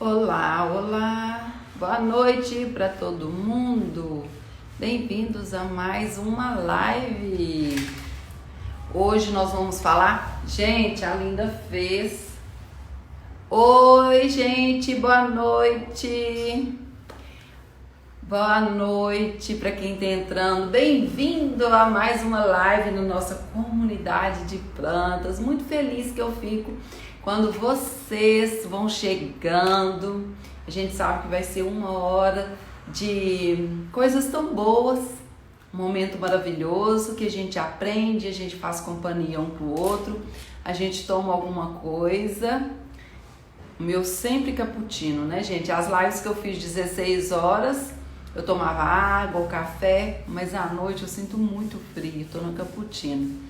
Olá, olá, boa noite para todo mundo. Bem-vindos a mais uma live. Hoje nós vamos falar, gente, a Linda fez. Oi, gente, boa noite. Boa noite para quem está entrando. Bem-vindo a mais uma live na nossa comunidade de plantas. Muito feliz que eu fico quando vocês vão chegando. A gente sabe que vai ser uma hora de coisas tão boas, um momento maravilhoso que a gente aprende, a gente faz companhia um pro outro, a gente toma alguma coisa. O meu sempre cappuccino, né, gente? As lives que eu fiz 16 horas, eu tomava água ou café, mas à noite eu sinto muito frio, tô no cappuccino.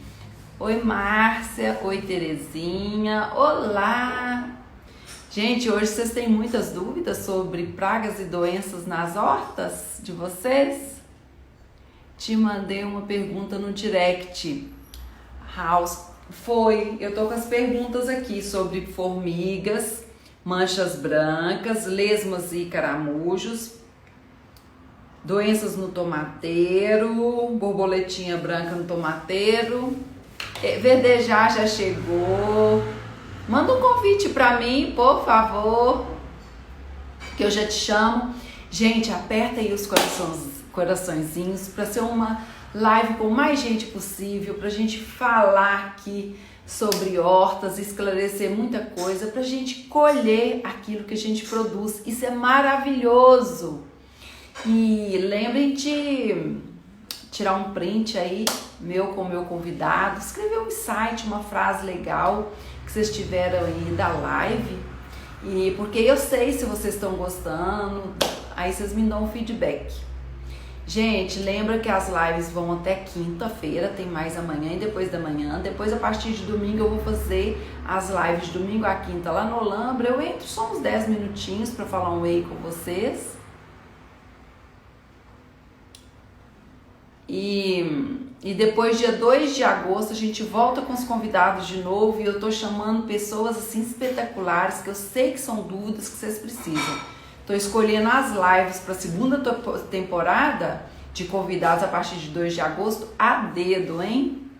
Oi, Márcia. Oi, Terezinha. Olá! Gente, hoje vocês têm muitas dúvidas sobre pragas e doenças nas hortas de vocês? Te mandei uma pergunta no direct. House, eu tô com as perguntas aqui sobre formigas, manchas brancas, lesmas e caramujos, doenças no tomateiro, borboletinha branca no tomateiro. Verdejar já chegou. Manda um convite pra mim, por favor, que eu já te chamo. Gente, aperta aí os coraçõezinhos para ser uma live com mais gente possível, pra gente falar aqui sobre hortas, esclarecer muita coisa, pra gente colher aquilo que a gente produz. Isso é maravilhoso. E lembrem de tirar um print aí, meu com o meu convidado, escrever um site, uma frase legal que vocês tiveram aí da live, e porque eu sei se vocês estão gostando, aí vocês me dão um feedback. Gente, lembra que as lives vão até quinta-feira, tem mais amanhã e depois da manhã. Depois, a partir de domingo, eu vou fazer as lives de domingo a quinta lá no Olambra. Eu entro só uns 10 minutinhos para falar um oi com vocês. E depois, dia 2 de agosto, a gente volta com os convidados de novo. E eu tô chamando pessoas assim espetaculares, que eu sei que são dúvidas que vocês precisam. Tô escolhendo as lives para a segunda temporada de convidados a partir de 2 de agosto a dedo, hein?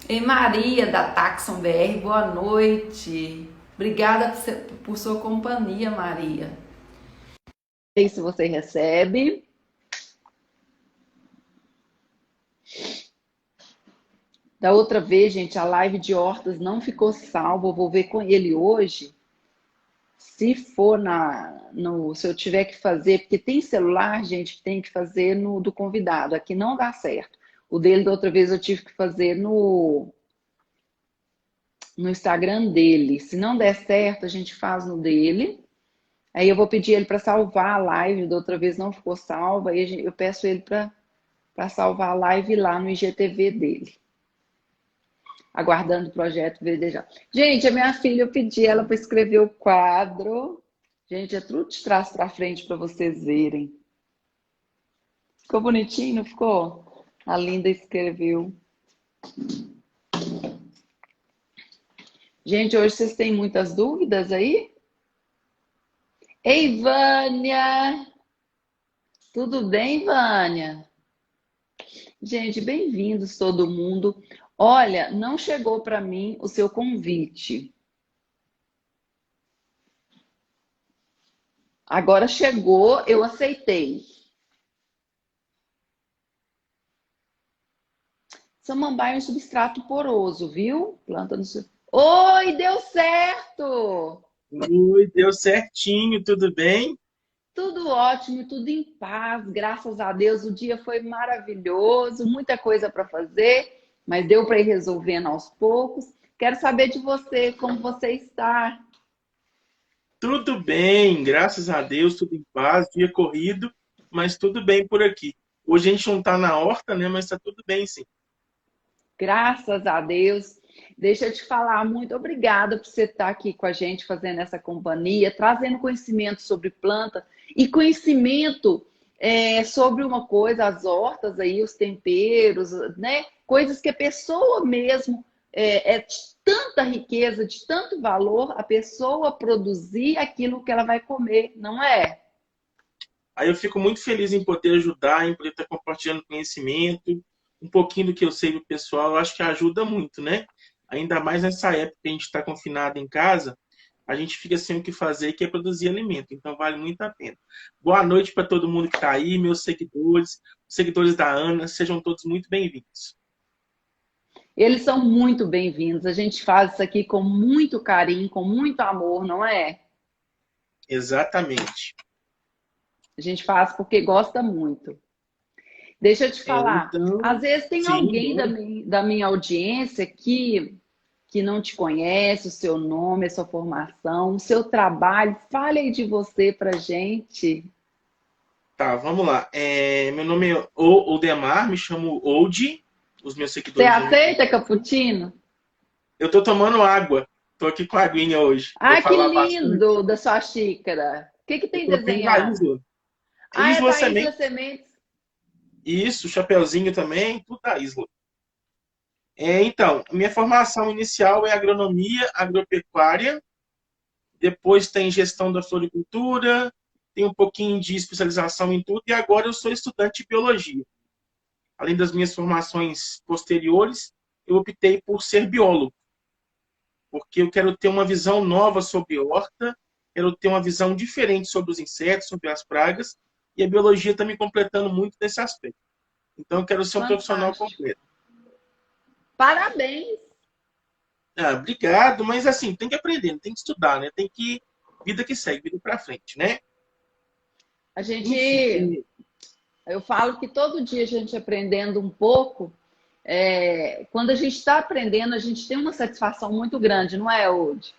E Maria, da Taxon BR, boa noite. Obrigada por sua companhia, Maria. Não sei se você recebe. Da outra vez, gente, a live de hortas não ficou salva. Eu vou ver com ele hoje. Se for se eu tiver que fazer, porque tem celular, gente, que tem que fazer no do convidado. Aqui não dá certo. O dele, da outra vez, eu tive que fazer no Instagram dele. Se não der certo, a gente faz no dele. Aí eu vou pedir ele para salvar a live. Da outra vez não ficou salva. Aí eu peço ele para salvar a live lá no IGTV dele. Aguardando o projeto Verdejar. Gente, a minha filha, eu pedi ela para escrever o quadro. Gente, é tudo de trás para frente para vocês verem. Ficou bonitinho, não ficou? A Linda escreveu. Gente, hoje vocês têm muitas dúvidas aí? Ei, Vânia! Tudo bem, Vânia? Gente, bem-vindos todo mundo. Olha, não chegou para mim o seu convite. Agora chegou, eu aceitei. Samambaia é um substrato poroso, viu? Planta no... Oi, deu certo! Oi, deu certinho, tudo bem? Tudo ótimo, tudo em paz, graças a Deus. O dia foi maravilhoso, muita coisa para fazer, mas deu para ir resolvendo aos poucos. Quero saber de você, como você está? Tudo bem, graças a Deus, tudo em paz, dia corrido, mas tudo bem por aqui. Hoje a gente não está na horta, né? Mas está tudo bem, sim. Graças a Deus. Deixa eu te falar, muito obrigada por você estar aqui com a gente, fazendo essa companhia, trazendo conhecimento sobre planta e conhecimento sobre uma coisa, as hortas aí, os temperos, né? Coisas que a pessoa mesmo é tanta riqueza, de tanto valor a pessoa produzir aquilo que ela vai comer, não é? Aí eu fico muito feliz em poder ajudar, em poder estar compartilhando conhecimento, um pouquinho do que eu sei do pessoal, eu acho que ajuda muito, né? Ainda mais nessa época que a gente está confinado em casa, a gente fica sem o que fazer, que é produzir alimento. Então vale muito a pena. Boa noite para todo mundo que está aí, meus seguidores, os seguidores da Ana, sejam todos muito bem-vindos. Eles são muito bem-vindos. A gente faz isso aqui com muito carinho, com muito amor, não é? Exatamente. A gente faz porque gosta muito. Deixa eu te falar, Então, às vezes tem sim, alguém da minha audiência que não te conhece, o seu nome, a sua formação, o seu trabalho. Fale aí de você pra gente. tá, vamos lá. Meu nome é Odemar, me chamo Old, os meus Você seguidores vão me aceita conhecer. cappuccino? Eu tô tomando água, tô aqui com a aguinha hoje. Vou Ah, que falar bastante. lindo da sua xícara. O que Eu tem coloquei da desenhado? Isla. Ah, é Isla da Isla Sementes. Sementes. Isso, chapeuzinho também, tudo da Isla. Então, minha formação inicial é agronomia agropecuária, depois tem gestão da floricultura, tem um pouquinho de especialização em tudo, e agora eu sou estudante de biologia. Além das minhas formações posteriores, eu optei por ser biólogo, porque eu quero ter uma visão nova sobre horta, quero ter uma visão diferente sobre os insetos, sobre as pragas, e a biologia está me completando muito nesse aspecto. Então, eu quero ser um profissional Fantástico. completo. Parabéns. Ah, obrigado, mas assim, tem que aprender, tem que estudar, né? Tem que. Vida que segue, vida para frente, né? A Enfim, gente, eu falo que todo dia a gente aprendendo um pouco, quando a gente está aprendendo, a gente tem uma satisfação muito grande, não é, Ode?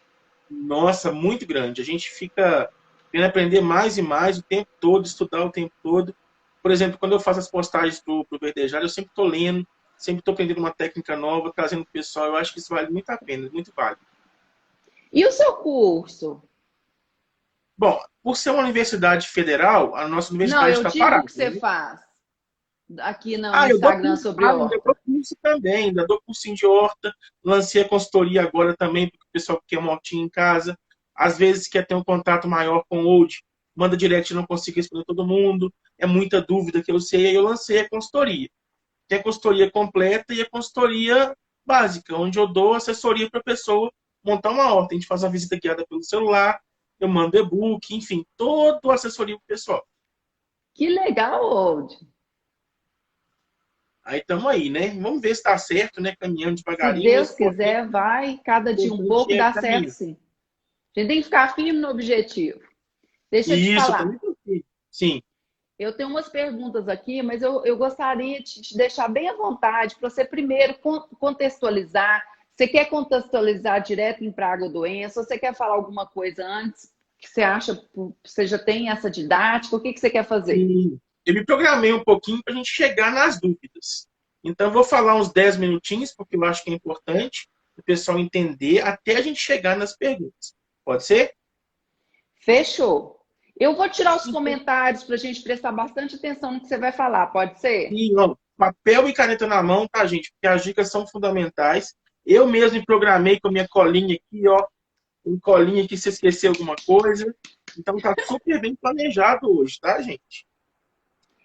nossa, muito grande. A gente fica querendo aprender mais e mais o tempo todo, estudar o tempo todo. Por exemplo, quando eu faço as postagens pro Verdejar, eu sempre estou lendo, sempre estou aprendendo uma técnica nova, trazendo para o pessoal. Eu acho que isso vale muito a pena, muito válido. E o seu curso? Bom, por ser uma universidade federal, a nossa Não, universidade eu está digo o parada, que você né? faz aqui no Ah, eu dou Instagram curso, sobre ainda dou horta. curso também, ainda dou cursinho de horta, lancei a consultoria agora também, porque o pessoal quer uma hortinha em casa, às vezes quer ter um contato maior com o Old, manda direct, não consigo responder todo mundo, é muita dúvida que eu sei, aí eu lancei a consultoria. Tem a consultoria completa e a consultoria básica, onde eu dou assessoria para a pessoa montar uma horta. A gente faz uma visita guiada pelo celular, eu mando e-book, enfim, toda a assessoria para o pessoal. Que legal, Ode. Aí estamos aí, né? Vamos ver se está certo, né? Caminhando Se devagarinho, mas Deus o importante, quiser, vai cada dia um pouco, é dá certo caminhar. sim. A gente tem que ficar firme no objetivo. Deixa eu te Isso, eu também falar. confio. Sim. Eu tenho umas perguntas aqui, mas eu gostaria de te deixar bem à vontade para você primeiro contextualizar. Você quer contextualizar direto em praga ou doença? Ou você quer falar alguma coisa antes que você acha que você já tem essa didática? O que você quer fazer? Sim. Eu me programei um pouquinho para a gente chegar nas dúvidas. Então, eu vou falar uns 10 minutinhos, porque eu acho que é importante o pessoal entender até a gente chegar nas perguntas. Pode ser? Fechou. Eu vou tirar os comentários para a gente prestar bastante atenção no que você vai falar, pode ser? Sim, ó, papel e caneta na mão, tá, gente? Porque as dicas são fundamentais. Eu mesmo me programei com a minha colinha aqui, ó. Um colinha aqui se esquecer alguma coisa. Então, tá super bem planejado hoje, tá, gente?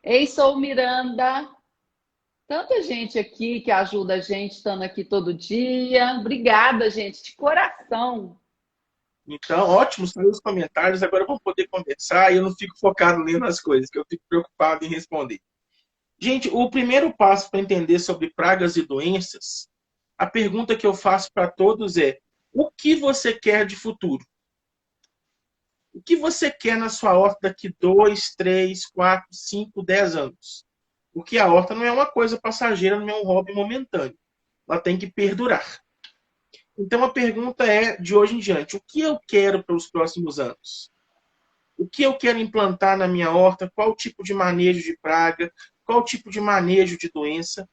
Ei, sou Miranda. Tanta gente aqui que ajuda a gente, estando aqui todo dia. Obrigada, gente, de coração. Então, ótimo, saiu os comentários, agora vamos poder conversar e eu não fico focado lendo as coisas, que eu fico preocupado em responder. Gente, o primeiro passo para entender sobre pragas e doenças, a pergunta que eu faço para todos é: o que você quer de futuro? O que você quer na sua horta daqui 2, 3, 4, 5, 10 anos? Porque a horta não é uma coisa passageira, não é um hobby momentâneo. Ela tem que perdurar. Então a pergunta é, de hoje em diante, o que eu quero para os próximos anos? O que eu quero implantar na minha horta? Qual tipo de manejo de praga? Qual tipo de manejo de doença?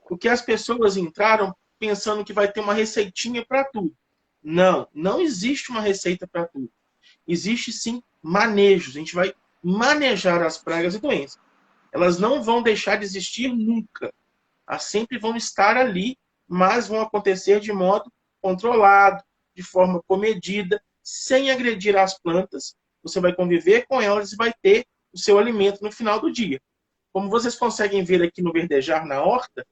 Porque as pessoas entraram pensando que vai ter uma receitinha para tudo. Não, não existe uma receita para tudo. Existe sim manejos. A gente vai manejar as pragas e doenças. Elas não vão deixar de existir nunca. Elas sempre vão estar ali, mas vão acontecer de modo controlado, de forma comedida, sem agredir as plantas. Você vai conviver com elas e vai ter o seu alimento no final do dia. Como vocês conseguem ver aqui no verdejar, na horta,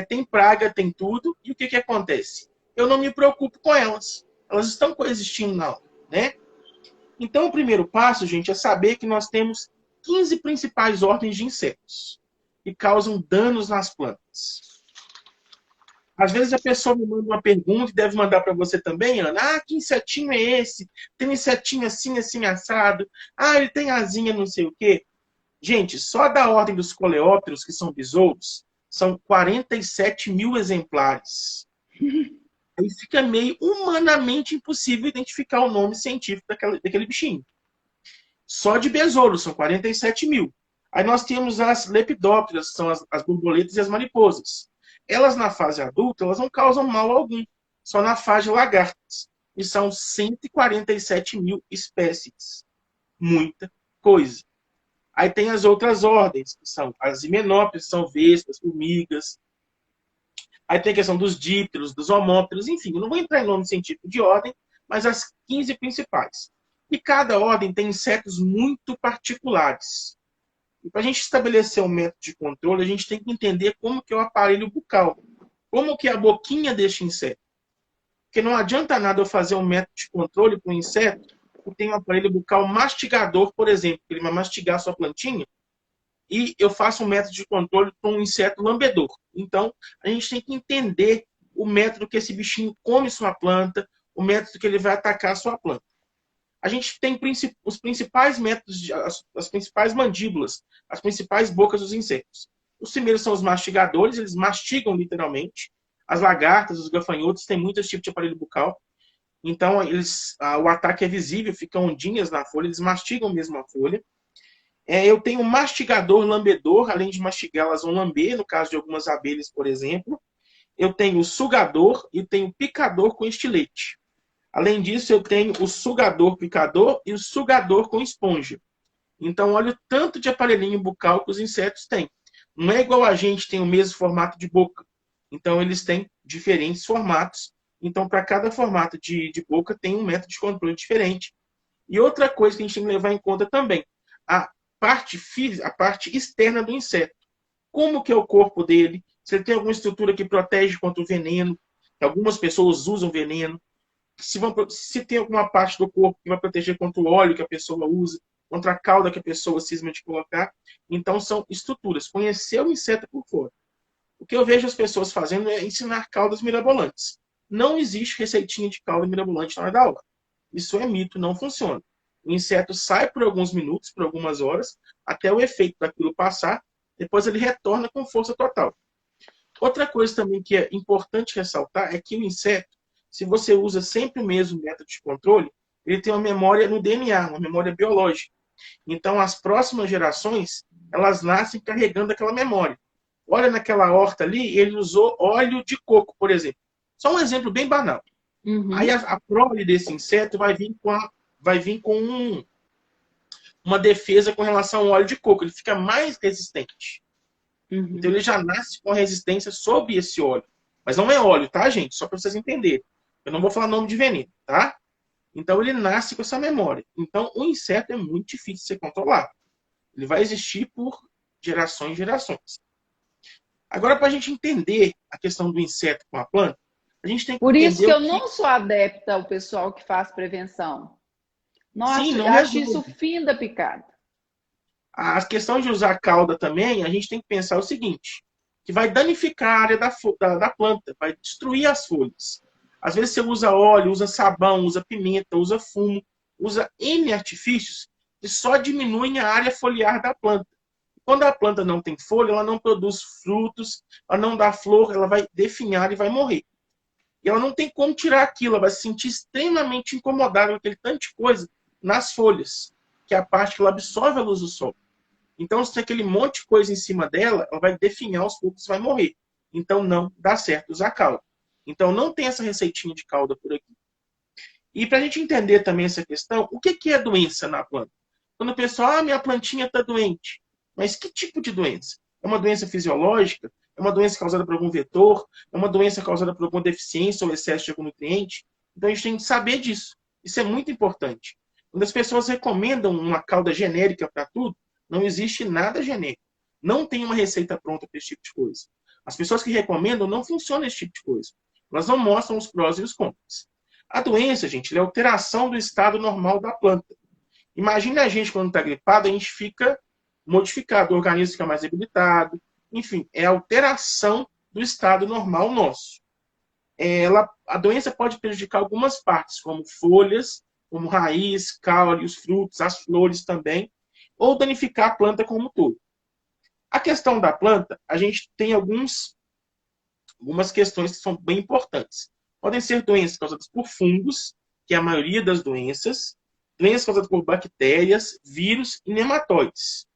tem praga, tem tudo. E o que acontece? Eu não me preocupo com elas. Elas estão coexistindo na horta, né? Então, o primeiro passo, gente, é saber que nós temos 15 principais ordens de insetos que causam danos nas plantas. Às vezes a pessoa me manda uma pergunta e deve mandar para você também, Ana. Ah, que insetinho é esse? Tem um insetinho assim, assim, assado. Ah, ele tem asinha, não sei o quê. Gente, só da ordem dos coleópteros, que são besouros, são 47 mil exemplares. Aí fica meio humanamente impossível identificar o nome científico daquele bichinho. Só de besouros, são 47 mil. Aí nós temos as lepidópteras, que são as borboletas e as mariposas. Elas, na fase adulta, elas não causam mal algum. Só na fase lagartas. E são 147 mil espécies. Muita coisa. Aí tem as outras ordens, que são as himenópteras, são vespas, formigas. Aí tem a questão dos dípteros, dos homópteros, enfim. Eu não vou entrar em nome científico de ordem, mas as 15 principais. E cada ordem tem insetos muito particulares. E para a gente estabelecer um método de controle, a gente tem que entender como que é o aparelho bucal. Como que é a boquinha deste inseto. Porque não adianta nada eu fazer um método de controle para um inseto que tem um aparelho bucal mastigador, por exemplo, que ele vai mastigar a sua plantinha, e eu faço um método de controle para um inseto lambedor. Então, a gente tem que entender o método que esse bichinho come sua planta, o método que ele vai atacar a sua planta. A gente tem os principais métodos, as principais mandíbulas, as principais bocas dos insetos. Os primeiros são os mastigadores, eles mastigam literalmente. As lagartas, os gafanhotos têm muitos tipos de aparelho bucal. Então, o ataque é visível, ficam ondinhas na folha, eles mastigam mesmo a folha. Eu tenho um mastigador lambedor, além de mastigar, elas vão lamber, no caso de algumas abelhas, por exemplo. Eu tenho o sugador e tenho o picador com estilete. Além disso, eu tenho o sugador picador e o sugador com esponja. Então, olha o tanto de aparelhinho bucal que os insetos têm. Não é igual a gente tem o mesmo formato de boca. Então, eles têm diferentes formatos. Então, para cada formato de boca, tem um método de controle diferente. E outra coisa que a gente tem que levar em conta também, a parte física, a parte externa do inseto. Como que é o corpo dele? Se ele tem alguma estrutura que protege contra o veneno. Algumas pessoas usam veneno. Se tem alguma parte do corpo que vai proteger contra o óleo que a pessoa usa, contra a cauda que a pessoa cisma de colocar. Então, são estruturas. Conhecer o inseto por fora. O que eu vejo as pessoas fazendo é ensinar caudas mirabolantes. Não existe receitinha de cauda mirabolante na hora da aula. Isso é mito, não funciona. O inseto sai por alguns minutos, por algumas horas, até o efeito daquilo passar, depois ele retorna com força total. Outra coisa também que é importante ressaltar é que o inseto, se você usa sempre o mesmo método de controle, ele tem uma memória no DNA, uma memória biológica. Então, as próximas gerações, elas nascem carregando aquela memória. Olha naquela horta ali, ele usou óleo de coco, por exemplo. Só um exemplo bem banal. Uhum. Aí a prole desse inseto vai vir com uma defesa com relação ao óleo de coco. Ele fica mais resistente. Uhum. Então, ele já nasce com resistência sobre esse óleo. Mas não é óleo, tá, gente? Só para vocês entenderem. Eu não vou falar nome de veneno, tá? Então, ele nasce com essa memória. Então, o inseto é muito difícil de ser controlado. Ele vai existir por gerações e gerações. Agora, para a gente entender a questão do inseto com a planta, a gente tem que Por isso que eu não sou adepta ao pessoal que faz prevenção. Nossa, sim, eu acho isso o fim da picada. A questão de usar cauda também, a gente tem que pensar o seguinte, que vai danificar a área da planta, vai destruir as folhas. Às vezes você usa óleo, usa sabão, usa pimenta, usa fumo, usa N artifícios que só diminuem a área foliar da planta. Quando a planta não tem folha, ela não produz frutos, ela não dá flor, ela vai definhar e vai morrer. E ela não tem como tirar aquilo, ela vai se sentir extremamente incomodada com aquele tanto de coisa nas folhas, que é a parte que ela absorve a luz do sol. Então, se tem aquele monte de coisa em cima dela, ela vai definhar os poucos e vai morrer. Então, não dá certo usar cauda. Então, não tem essa receitinha de cauda por aqui. E para a gente entender também essa questão, o que é doença na planta? Quando o pessoal, minha plantinha está doente. Mas que tipo de doença? É uma doença fisiológica? É uma doença causada por algum vetor? É uma doença causada por alguma deficiência ou excesso de algum nutriente? Então a gente tem que saber disso. Isso é muito importante. Quando as pessoas recomendam uma cauda genérica para tudo, não existe nada genérico. Não tem uma receita pronta para esse tipo de coisa. As pessoas que recomendam não funciona esse tipo de coisa. Elas não mostram os prós e os contras. A doença, gente, é a alteração do estado normal da planta. Imagina a gente quando está gripado, a gente fica modificado, o organismo fica mais debilitado. Enfim, é a alteração do estado normal nosso. A doença pode prejudicar algumas partes, como folhas, como raiz, caule, os frutos, as flores também, ou danificar a planta como um todo. A questão da planta, a gente tem algumas questões que são bem importantes. Podem ser doenças causadas por fungos, que é a maioria das doenças causadas por bactérias, vírus e nematóides.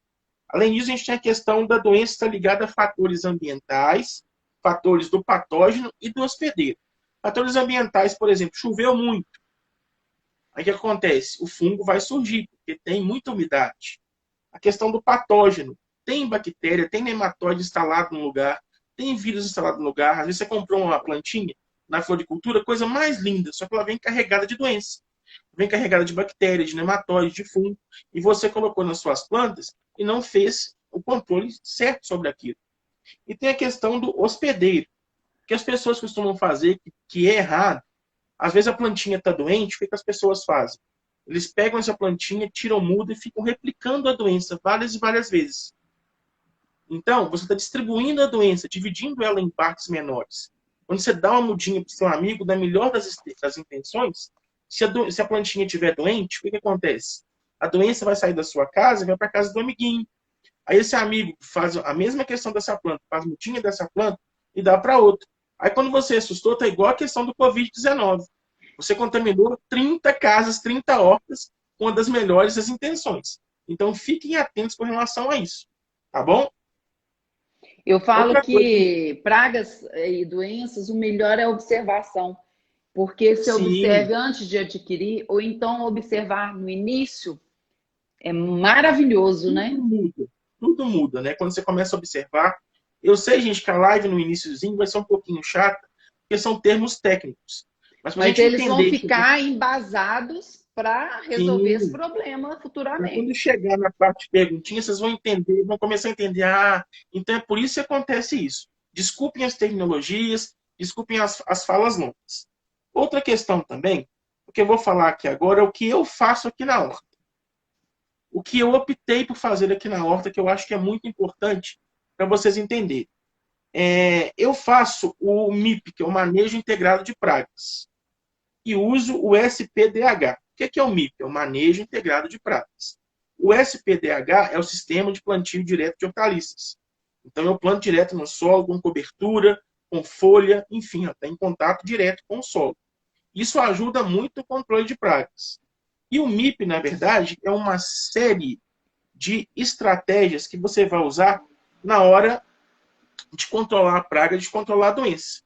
Além disso, a gente tem a questão da doença estar ligada a fatores ambientais, fatores do patógeno e do hospedeiro. Fatores ambientais, por exemplo, choveu muito. Aí o que acontece? O fungo vai surgir, porque tem muita umidade. A questão do patógeno. Tem bactéria, tem nematóide instalado no lugar, tem vírus instalado no lugar. Às vezes você comprou uma plantinha na floricultura, coisa mais linda, só que ela vem carregada de doença. Vem carregada de bactérias, de nematóide, de fungo, e você colocou nas suas plantas e não fez o controle certo sobre aquilo. E tem a questão do hospedeiro, que as pessoas costumam fazer, que é errado. Às vezes a plantinha está doente, o que as pessoas fazem? Eles pegam essa plantinha, tiram muda e ficam replicando a doença várias e várias vezes. Então, você está distribuindo a doença, dividindo ela em partes menores. Quando você dá uma mudinha para o seu amigo, da melhor das intenções, se a plantinha estiver doente, o que acontece? A doença vai sair da sua casa e vai para a casa do amiguinho. Aí esse amigo faz a mesma questão dessa planta, faz mudinha dessa planta e dá para outro. Aí quando você assustou, tá igual a questão do Covid-19. Você contaminou 30 casas, 30 hortas, com uma das melhores das intenções. Então fiquem atentos com relação a isso. Tá bom? Eu falo Outra coisa. que pragas e doenças, o melhor é a observação. Porque se Sim, observe antes de adquirir, ou então observar no início, é maravilhoso, tudo né? muda. Tudo muda, né? Quando você começa a observar. Eu sei, gente, que a live no iníciozinho vai ser um pouquinho chata, porque são termos técnicos. Mas para a Mas gente eles vão entender que ficar embasados para resolver esse sim, problema para quando futuramente. chegar na parte de perguntinha, vocês vão entender, vão começar a entender. Ah, então é por isso que acontece isso. Desculpem as terminologias, desculpem as falas longas. Outra questão também, o que eu vou falar aqui agora é o que eu faço aqui na horta. O que eu optei por fazer aqui na horta, que eu acho que é muito importante para vocês entenderem. Eu faço o MIP, que é o Manejo Integrado de Pragas, e uso o SPDH. O que é o MIP? É o Manejo Integrado de Pragas. O SPDH é o Sistema de Plantio Direto de Hortaliças. Então, eu planto direto no solo, com cobertura, com folha, enfim, até em contato direto com o solo. Isso ajuda muito no controle de pragas. E o MIP, na verdade, é uma série de estratégias que você vai usar na hora de controlar a praga, de controlar a doença.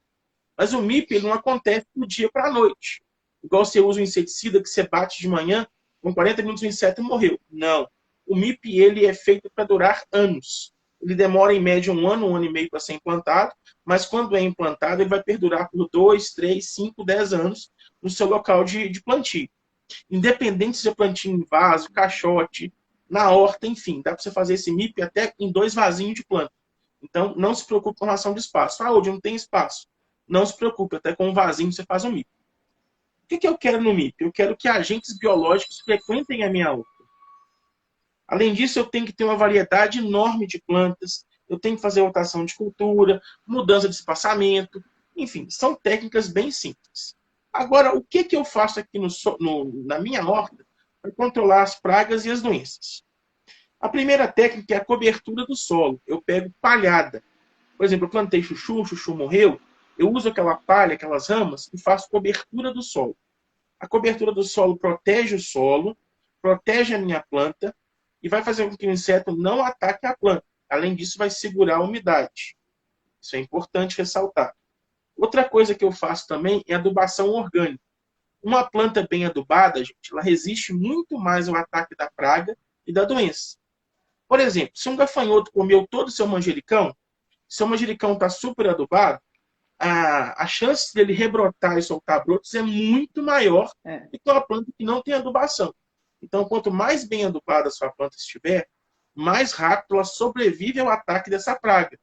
Mas o MIP ele não acontece do dia para a noite. Igual você usa um inseticida que você bate de manhã, com 40 minutos o inseto morreu. Não. O MIP ele é feito para durar anos. Ele demora em média um ano e meio para ser implantado, mas quando é implantado, ele vai perdurar por 2, 3, 5, 10 anos no seu local de plantio. Independente se é plantio em vaso, caixote, na horta, enfim, dá para você fazer esse MIP até em 2 vasinhos de planta. Então, não se preocupe com relação de espaço. Ah, hoje não tem espaço. Não se preocupe, até com um vasinho você faz um MIP. O que eu quero no MIP? Eu quero que agentes biológicos frequentem a minha horta. Além disso, eu tenho que ter uma variedade enorme de plantas, eu tenho que fazer rotação de cultura, mudança de espaçamento, enfim, são técnicas bem simples. Agora, o que eu faço aqui na minha horta para controlar as pragas e as doenças? A primeira técnica é a cobertura do solo. Eu pego palhada. Por exemplo, eu plantei chuchu, o chuchu morreu, eu uso aquela palha, aquelas ramas e faço cobertura do solo. A cobertura do solo protege o solo, protege a minha planta e vai fazer com que o inseto não ataque a planta. Além disso, vai segurar a umidade. Isso é importante ressaltar. Outra coisa que eu faço também é adubação orgânica. Uma planta bem adubada, gente, ela resiste muito mais ao ataque da praga e da doença. Por exemplo, se um gafanhoto comeu todo o seu manjericão, Se o manjericão está super adubado, a chance dele rebrotar e soltar brotos é muito maior do que uma planta que não tem adubação. Então, quanto mais bem adubada a sua planta estiver, mais rápido ela sobrevive ao ataque dessa praga.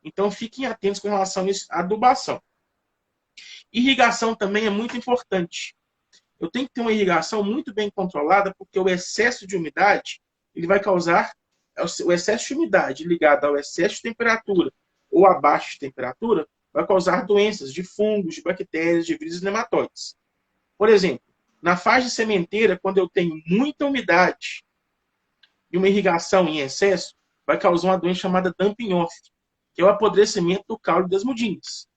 Então, fiquem atentos com relação à adubação. Irrigação também é muito importante. Eu tenho que ter uma irrigação muito bem controlada, porque o excesso de umidade ele vai causar o excesso de umidade ligado ao excesso de temperatura ou abaixo de temperatura vai causar doenças de fungos, de bactérias, de vírus e nematóides. Por exemplo, na fase de sementeira, quando eu tenho muita umidade e uma irrigação em excesso, vai causar uma doença chamada dumping off, que é o apodrecimento do caule das mudinhas.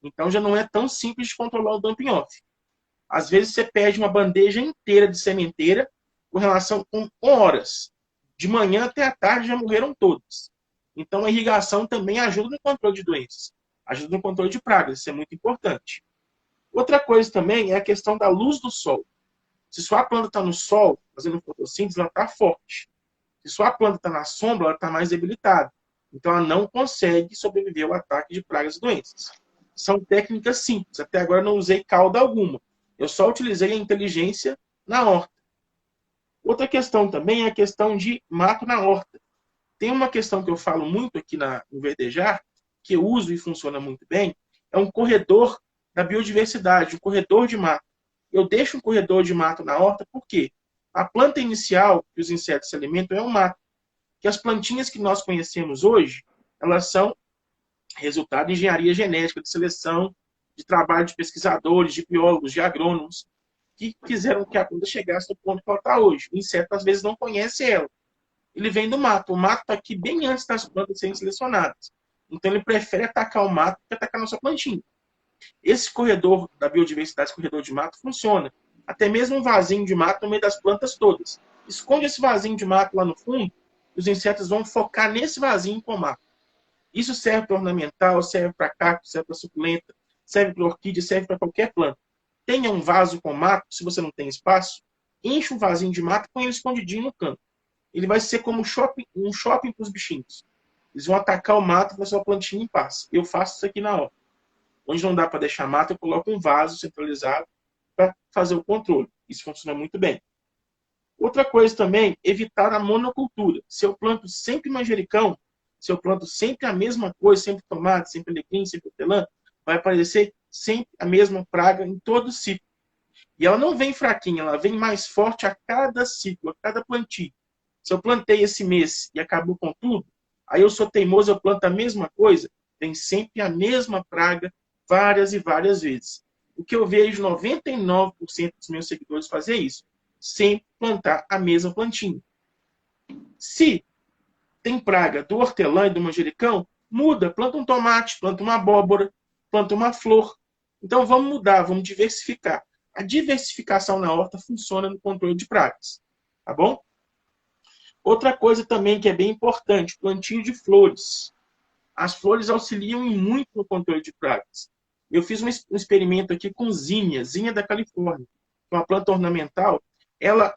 Então já não é tão simples de controlar o dumping off. Às vezes você perde uma bandeja inteira de sementeira com relação com horas. De manhã até à tarde já morreram todas. Então a irrigação também ajuda no controle de doenças. Ajuda no controle de pragas. Isso é muito importante. Outra coisa também é a questão da luz do sol. Se sua planta está no sol, fazendo fotossíntese, ela está forte. Se sua planta está na sombra, ela está mais debilitada. Então ela não consegue sobreviver ao ataque de pragas e doenças. São técnicas simples. Até agora não usei cauda alguma. Eu só utilizei a inteligência na horta. Outra questão também é a questão de mato na horta. Tem uma questão que eu falo muito aqui no Verdejar, que eu uso e funciona muito bem, é um corredor da biodiversidade, um corredor de mato. Eu deixo um corredor de mato na horta porque a planta inicial que os insetos se alimentam é um mato. Que as plantinhas que nós conhecemos hoje, elas são resultado de engenharia genética, de seleção, de trabalho de pesquisadores, de biólogos, de agrônomos, que quiseram que a planta chegasse no ponto que ela está hoje. O inseto, às vezes, não conhece ela. Ele vem do mato. O mato está aqui bem antes das plantas serem selecionadas. Então, ele prefere atacar o mato do que atacar a nossa plantinha. Esse corredor da biodiversidade, esse corredor de mato, funciona. Até mesmo um vasinho de mato no meio das plantas todas. Esconde esse vasinho de mato lá no fundo, e os insetos vão focar nesse vasinho com mato. Isso serve para ornamental, serve para cacto, serve para suculenta, serve para orquídea, serve para qualquer planta. Tenha um vaso com mato, se você não tem espaço, enche um vasinho de mato e põe ele escondidinho no canto. Ele vai ser como um shopping para os bichinhos. Eles vão atacar o mato para sua plantinha em paz. Eu faço isso aqui na hora. Onde não dá para deixar mato, eu coloco um vaso centralizado para fazer o controle. Isso funciona muito bem. Outra coisa também, evitar a monocultura. Se eu planto sempre manjericão, se eu planto sempre a mesma coisa, sempre tomate, sempre alecrim, sempre hortelã, vai aparecer sempre a mesma praga em todo o ciclo. E ela não vem fraquinha, ela vem mais forte a cada ciclo, a cada plantio. Se eu plantei esse mês e acabou com tudo, aí eu sou teimoso, eu planto a mesma coisa, vem sempre a mesma praga várias e várias vezes. O que eu vejo 99% dos meus seguidores fazer é isso. Sempre plantar a mesma plantinha. Se tem praga do hortelã e do manjericão, muda, planta um tomate, planta uma abóbora, planta uma flor. Então vamos mudar, vamos diversificar. A diversificação na horta funciona no controle de pragas. Tá bom? Outra coisa também que é bem importante, plantio de flores. As flores auxiliam muito no controle de pragas. Eu fiz um experimento aqui com zinha da Califórnia, uma planta ornamental. Ela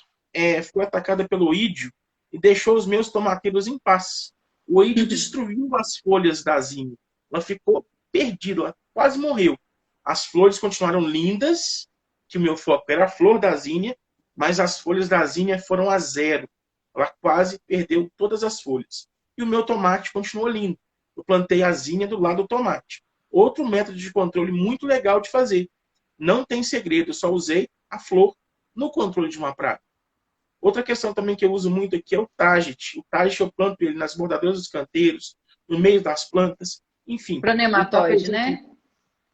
foi atacada pelo oídio e deixou os meus tomateiros em paz. O oídio destruiu as folhas da zinha. Ela ficou perdida, ela quase morreu. As flores continuaram lindas, que o meu foco era a flor da zinha, mas as folhas da zinha foram a zero. Ela quase perdeu todas as folhas. E o meu tomate continuou lindo. Eu plantei a zinha do lado do tomate. Outro método de controle muito legal de fazer. Não tem segredo, eu só usei a flor no controle de uma praga. Outra questão também que eu uso muito aqui é o Target. O Target eu planto ele nas bordadoras dos canteiros, no meio das plantas, enfim. Para nematóide, né?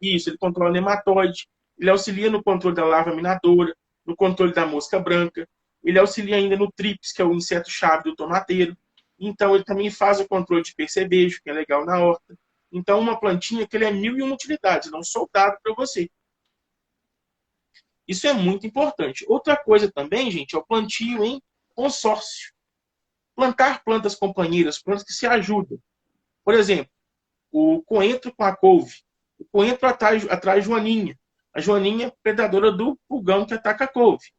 Isso, ele controla nematóide, ele auxilia no controle da larva minadora, no controle da mosca branca, ele auxilia ainda no trips, que é o inseto-chave do tomateiro. Então, ele também faz o controle de percevejo, que é legal na horta. Então, uma plantinha que ele é 1001 utilidades, não soldado para você. Isso é muito importante. Outra coisa também, gente, é o plantio em consórcio. Plantar plantas companheiras, plantas que se ajudam. Por exemplo, o coentro com a couve. O coentro atrai joaninha. A joaninha é predadora do pulgão que ataca a couve.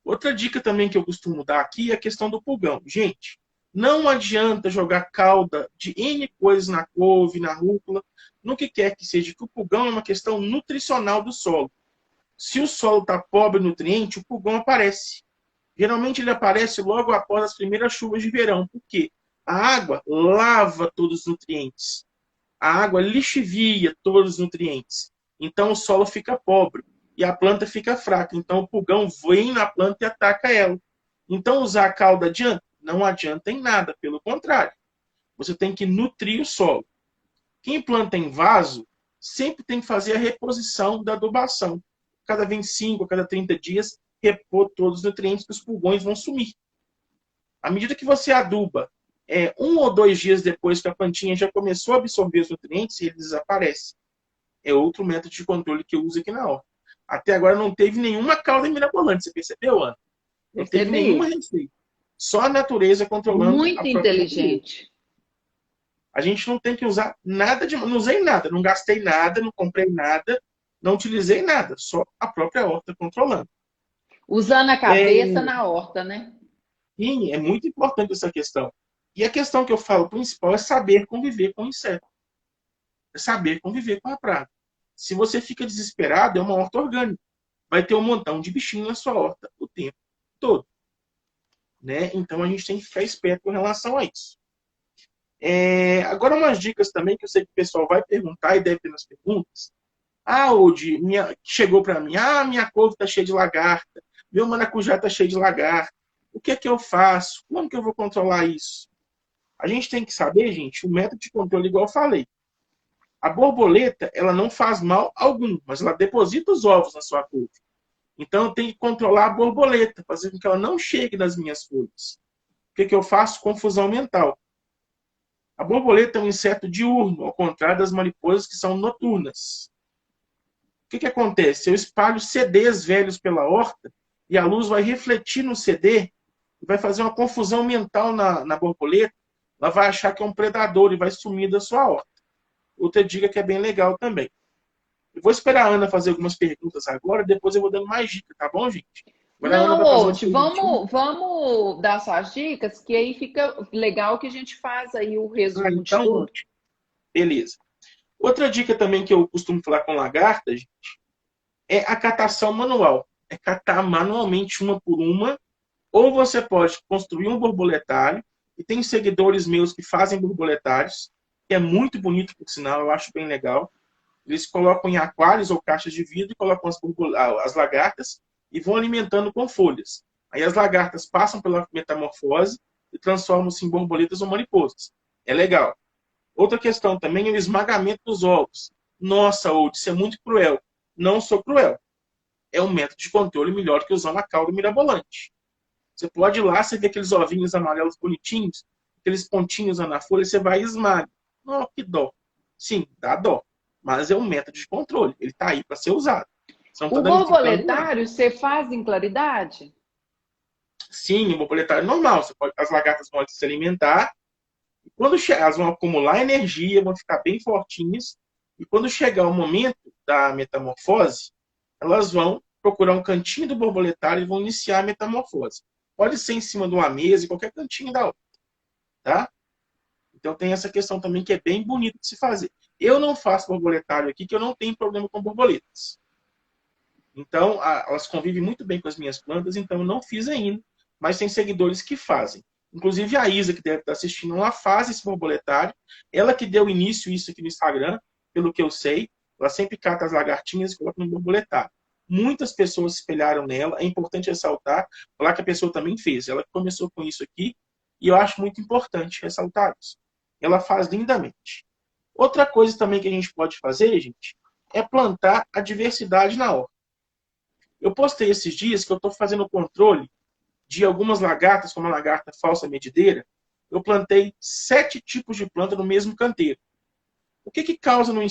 Outra dica também que eu costumo dar aqui é a questão do pulgão. Gente, Não adianta jogar calda de N coisas na couve, na rúcula, no que quer que seja, que o pulgão é uma questão nutricional do solo. Se o solo está pobre em nutriente, o pulgão aparece. Geralmente ele aparece logo após as primeiras chuvas de verão. Por quê? A água lava todos os nutrientes. A água lixivia todos os nutrientes. Então o solo fica pobre e a planta fica fraca. Então o pulgão vem na planta e ataca ela. Então usar a calda adianta? Não adianta em nada, pelo contrário. Você tem que nutrir o solo. Quem planta em vaso sempre tem que fazer a reposição da adubação. Cada 25, a cada 30 dias, repor todos os nutrientes que os pulgões vão sumir. À medida que você aduba, 1 ou 2 dias depois que a plantinha já começou a absorver os nutrientes, ele desaparece. É outro método de controle que eu uso aqui na horta. Até agora não teve nenhuma cauda mirabolante, você percebeu, Ana? Não teve nenhuma receita. Só a natureza controlando a Muito própria inteligente. natureza. A gente não tem que usar nada de... Não usei nada, não gastei nada, não comprei nada, não utilizei nada. Só a própria horta controlando. Usando a cabeça na horta, né? Sim, é muito importante essa questão. E a questão que eu falo principal é saber conviver com o inseto. É saber conviver com a praga. Se você fica desesperado, é uma horta orgânica. Vai ter um montão de bichinho na sua horta o tempo todo. Né? Então a gente tem que ficar esperto com relação a isso. Agora umas dicas também que eu sei que o pessoal vai perguntar e deve ter nas perguntas. Odi, chegou para mim, minha couve está cheia de lagarta, meu maracujá está cheio de lagarta. O que é que eu faço? Como que eu vou controlar isso? A gente tem que saber, gente, o método de controle, igual eu falei. A borboleta, ela não faz mal algum, mas ela deposita os ovos na sua couve. Então eu tenho que controlar a borboleta, fazer com que ela não chegue nas minhas folhas. O que eu faço? Confusão mental. A borboleta é um inseto diurno, ao contrário das mariposas que são noturnas. O que acontece? Eu espalho CDs velhos pela horta e a luz vai refletir no CD e vai fazer uma confusão mental na borboleta. Ela vai achar que é um predador e vai sumir da sua horta. Outra dica que é bem legal também. Eu vou esperar a Ana fazer algumas perguntas agora, depois eu vou dando mais dicas, tá bom, gente? Agora Não, Odi, vamos dar suas dicas, que aí fica legal que a gente faz aí o resumo de então, tudo. beleza. Outra dica também que eu costumo falar com lagarta, gente, é a catação manual. É catar manualmente uma por uma, ou você pode construir um borboletário, e tem seguidores meus que fazem borboletários, que é muito bonito, por sinal, eu acho bem legal. Eles colocam em aquários ou caixas de vidro e colocam as lagartas e vão alimentando com folhas. Aí as lagartas passam pela metamorfose e transformam-se em borboletas ou mariposas. É legal. Outra questão também é o esmagamento dos ovos. Nossa, Old, isso é muito cruel. Não sou cruel. É um método de controle melhor que usar uma cauda mirabolante. Você pode ir lá, você vê aqueles ovinhos amarelos bonitinhos, aqueles pontinhos na folha, você vai e esmaga. Oh, que dó. Sim, dá dó. Mas é um método de controle. Ele está aí para ser usado. O borboletário você faz em claridade? Sim, o borboletário normal. As lagartas vão se alimentar. E quando elas vão acumular energia, vão ficar bem fortinhas. E quando chegar o momento da metamorfose, elas vão procurar um cantinho do borboletário e vão iniciar a metamorfose. Pode ser em cima de uma mesa, em qualquer cantinho da outra. Tá? Então tem essa questão também que é bem bonito de se fazer. Eu não faço borboletário aqui, que eu não tenho problema com borboletas. Então, elas convivem muito bem com as minhas plantas, então eu não fiz ainda, mas tem seguidores que fazem. Inclusive a Isa, que deve estar assistindo, ela faz esse borboletário. Ela que deu início a isso aqui no Instagram, pelo que eu sei. Ela sempre cata as lagartinhas e coloca no borboletário. Muitas pessoas se espelharam nela. É importante ressaltar, falar que a pessoa também fez. Ela começou com isso aqui e eu acho muito importante ressaltar isso. Ela faz lindamente. Outra coisa também que a gente pode fazer, gente, é plantar a diversidade na horta. Eu postei esses dias que eu estou fazendo o controle de algumas lagartas, como a lagarta falsa medideira. Eu plantei 7 tipos de planta no mesmo canteiro. O que causa no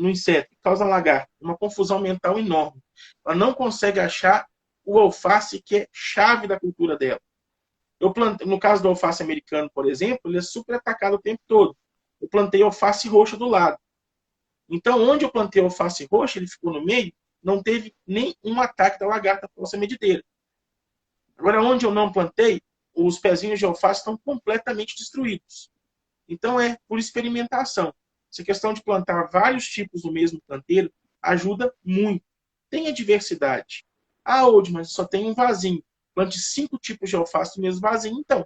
inseto? Causa na lagarta? Uma confusão mental enorme. Ela não consegue achar o alface que é chave da cultura dela. No caso do alface americano, por exemplo, ele é super atacado o tempo todo. Eu plantei alface roxa do lado. Então, onde eu plantei alface roxa, ele ficou no meio, não teve nenhum ataque da lagarta falsa medideira. Agora, onde eu não plantei, os pezinhos de alface estão completamente destruídos. Então é por experimentação. Essa questão de plantar vários tipos no mesmo canteiro ajuda muito. Tem a diversidade. Ah, Old, mas só tem um vasinho. Plante 5 tipos de alface no mesmo vasinho, então.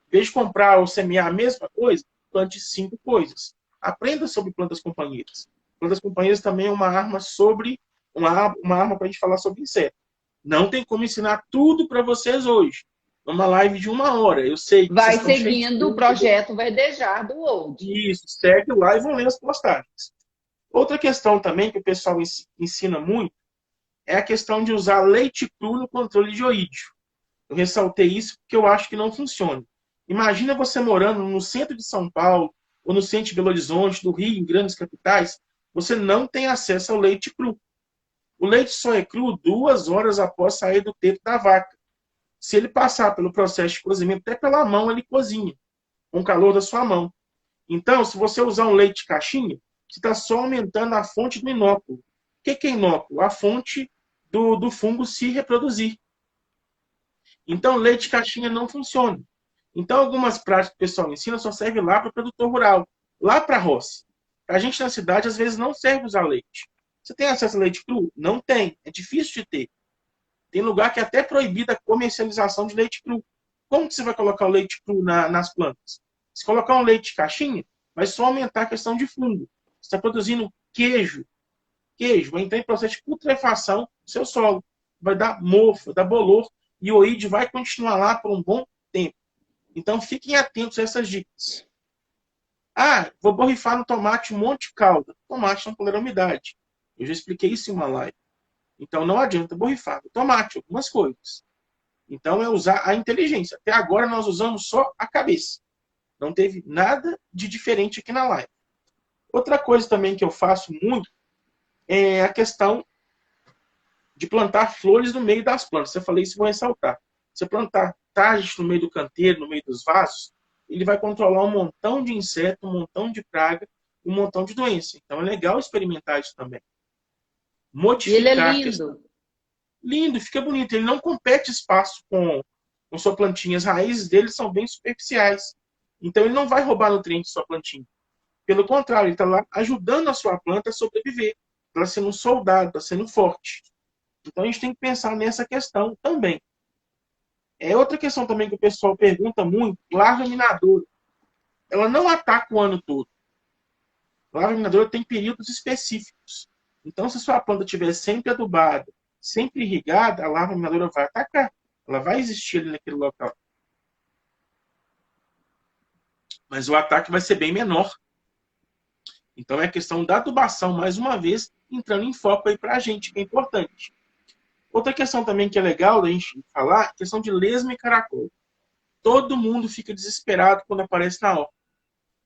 Em vez de comprar ou semear a mesma coisa, plante 5 coisas. Aprenda sobre plantas companheiras. Plantas companheiras também é uma arma sobre uma arma para a gente falar sobre inseto. Não tem como ensinar tudo para vocês hoje. Numa live de 1 hora. Eu sei que vocês Vai estão cheios de seguindo o projeto Verdejar do Old. isso, segue lá e vão ler as postagens. Outra questão também que o pessoal ensina muito é a questão de usar leite cru no controle de oídio. Eu ressaltei isso porque eu acho que não funciona. Imagina você morando no centro de São Paulo ou no centro de Belo Horizonte, do Rio, em grandes capitais, você não tem acesso ao leite cru. O leite só é cru 2 horas após sair do teto da vaca. Se ele passar pelo processo de cozimento, até pela mão ele cozinha, com o calor da sua mão. Então, se você usar um leite de caixinha, você está só aumentando a fonte do inóculo. O que é inóculo? A fonte do fungo se reproduzir. Então, leite de caixinha não funciona. Então, algumas práticas que o pessoal ensina só servem lá para o produtor rural, lá para a roça. Para a gente na cidade, às vezes, não serve usar leite. Você tem acesso a leite cru? Não tem. É difícil de ter. Tem lugar que é até proibida a comercialização de leite cru. Como que você vai colocar o leite cru nas plantas? Se colocar um leite de caixinha, vai só aumentar a questão de fungo. Você está produzindo queijo. Queijo vai entrar em processo de putrefação do seu solo. Vai dar mofo, vai dar bolor. E o oídio vai continuar lá por um bom tempo. Então, fiquem atentos a essas dicas. Ah, vou borrifar no tomate um monte de calda. Tomate não tolera umidade. Eu já expliquei isso em uma live. Então, não adianta borrifar no tomate, algumas coisas. Então, é usar a inteligência. Até agora, nós usamos só a cabeça. Não teve nada de diferente aqui na live. Outra coisa também que eu faço muito é a questão de plantar flores no meio das plantas. Eu falei isso, vou ressaltar. Você plantar tages no meio do canteiro, no meio dos vasos, ele vai controlar um montão de inseto, um montão de praga, um montão de doença. Então é legal experimentar isso também. Modificar. E ele é lindo. Lindo, fica bonito. Ele não compete espaço com sua plantinha. As raízes dele são bem superficiais. Então ele não vai roubar nutrientes da sua plantinha. Pelo contrário, ele está lá ajudando a sua planta a sobreviver. Está sendo um soldado, está sendo forte. Então a gente tem que pensar nessa questão também. É outra questão também que o pessoal pergunta muito, larva minadora. Ela não ataca o ano todo. A larva minadora tem períodos específicos. Então, se sua planta estiver sempre adubada, sempre irrigada, a larva minadora vai atacar. Ela vai existir ali naquele local. Mas o ataque vai ser bem menor. Então, é a questão da adubação, mais uma vez, entrando em foco aí para a gente, que é importante. Outra questão também que é legal da gente falar, é a questão de lesma e caracol. Todo mundo fica desesperado quando aparece na horta.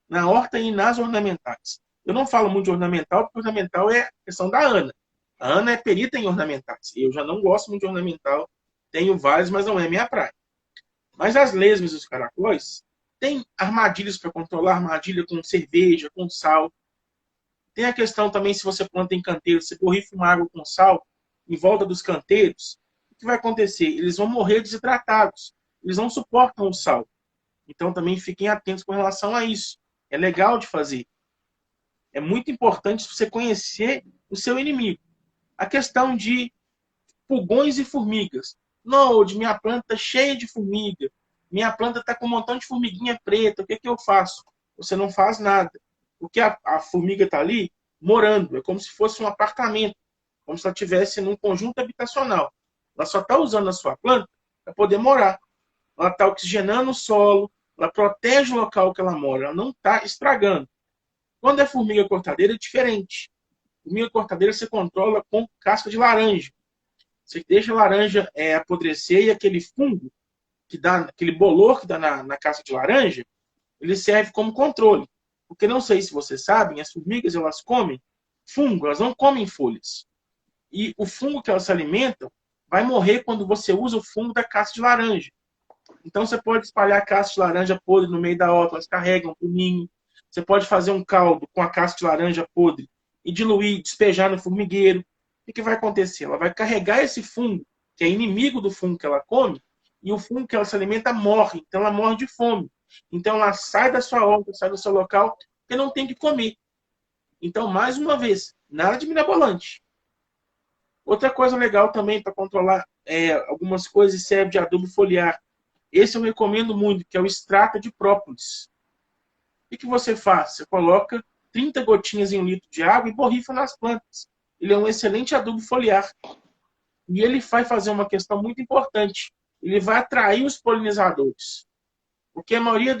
Na horta e nas ornamentais. Eu não falo muito de ornamental, porque ornamental é a questão da Ana. A Ana é perita em ornamentais. Eu já não gosto muito de ornamental. Tenho vários, mas não é minha praia. Mas as lesmas e os caracóis tem armadilhas para controlar, armadilha com cerveja, com sal. Tem a questão também, se você planta em canteiro, você borrifa uma água com sal em volta dos canteiros, o que vai acontecer? Eles vão morrer desidratados. Eles não suportam o sal. Então também fiquem atentos com relação a isso. É legal de fazer. É muito importante você conhecer o seu inimigo. A questão de pulgões e formigas. Não, minha planta está cheia de formiga. Minha planta está com um montão de formiguinha preta. O que eu faço? Você não faz nada. Porque a formiga está ali morando. É como se fosse um apartamento. Como se ela estivesse num conjunto habitacional. Ela só está usando a sua planta para poder morar. Ela está oxigenando o solo, ela protege o local que ela mora, ela não está estragando. Quando é formiga cortadeira, é diferente. Formiga cortadeira você controla com casca de laranja. Você deixa a laranja apodrecer e aquele fungo, que dá, aquele bolor que dá na casca de laranja, ele serve como controle. Porque não sei se vocês sabem, as formigas elas comem fungo, elas não comem folhas. E o fungo que elas se alimentam vai morrer quando você usa o fungo da casca de laranja. Então você pode espalhar casca de laranja podre no meio da horta, elas carregam para o ninho. Você pode fazer um caldo com a casca de laranja podre e diluir, despejar no formigueiro. O que vai acontecer? Ela vai carregar esse fungo, que é inimigo do fungo que ela come, e o fungo que ela se alimenta morre. Então ela morre de fome. Então ela sai da sua horta, sai do seu local, porque não tem que comer. Então, mais uma vez, nada de mirabolante. Outra coisa legal também para controlar algumas coisas serve de adubo foliar. Esse eu recomendo muito, que é o extrato de própolis. O que você faz? Você coloca 30 gotinhas em 1 litro de água e borrifa nas plantas. Ele é um excelente adubo foliar. E ele vai fazer uma questão muito importante. Ele vai atrair os polinizadores. Porque a maioria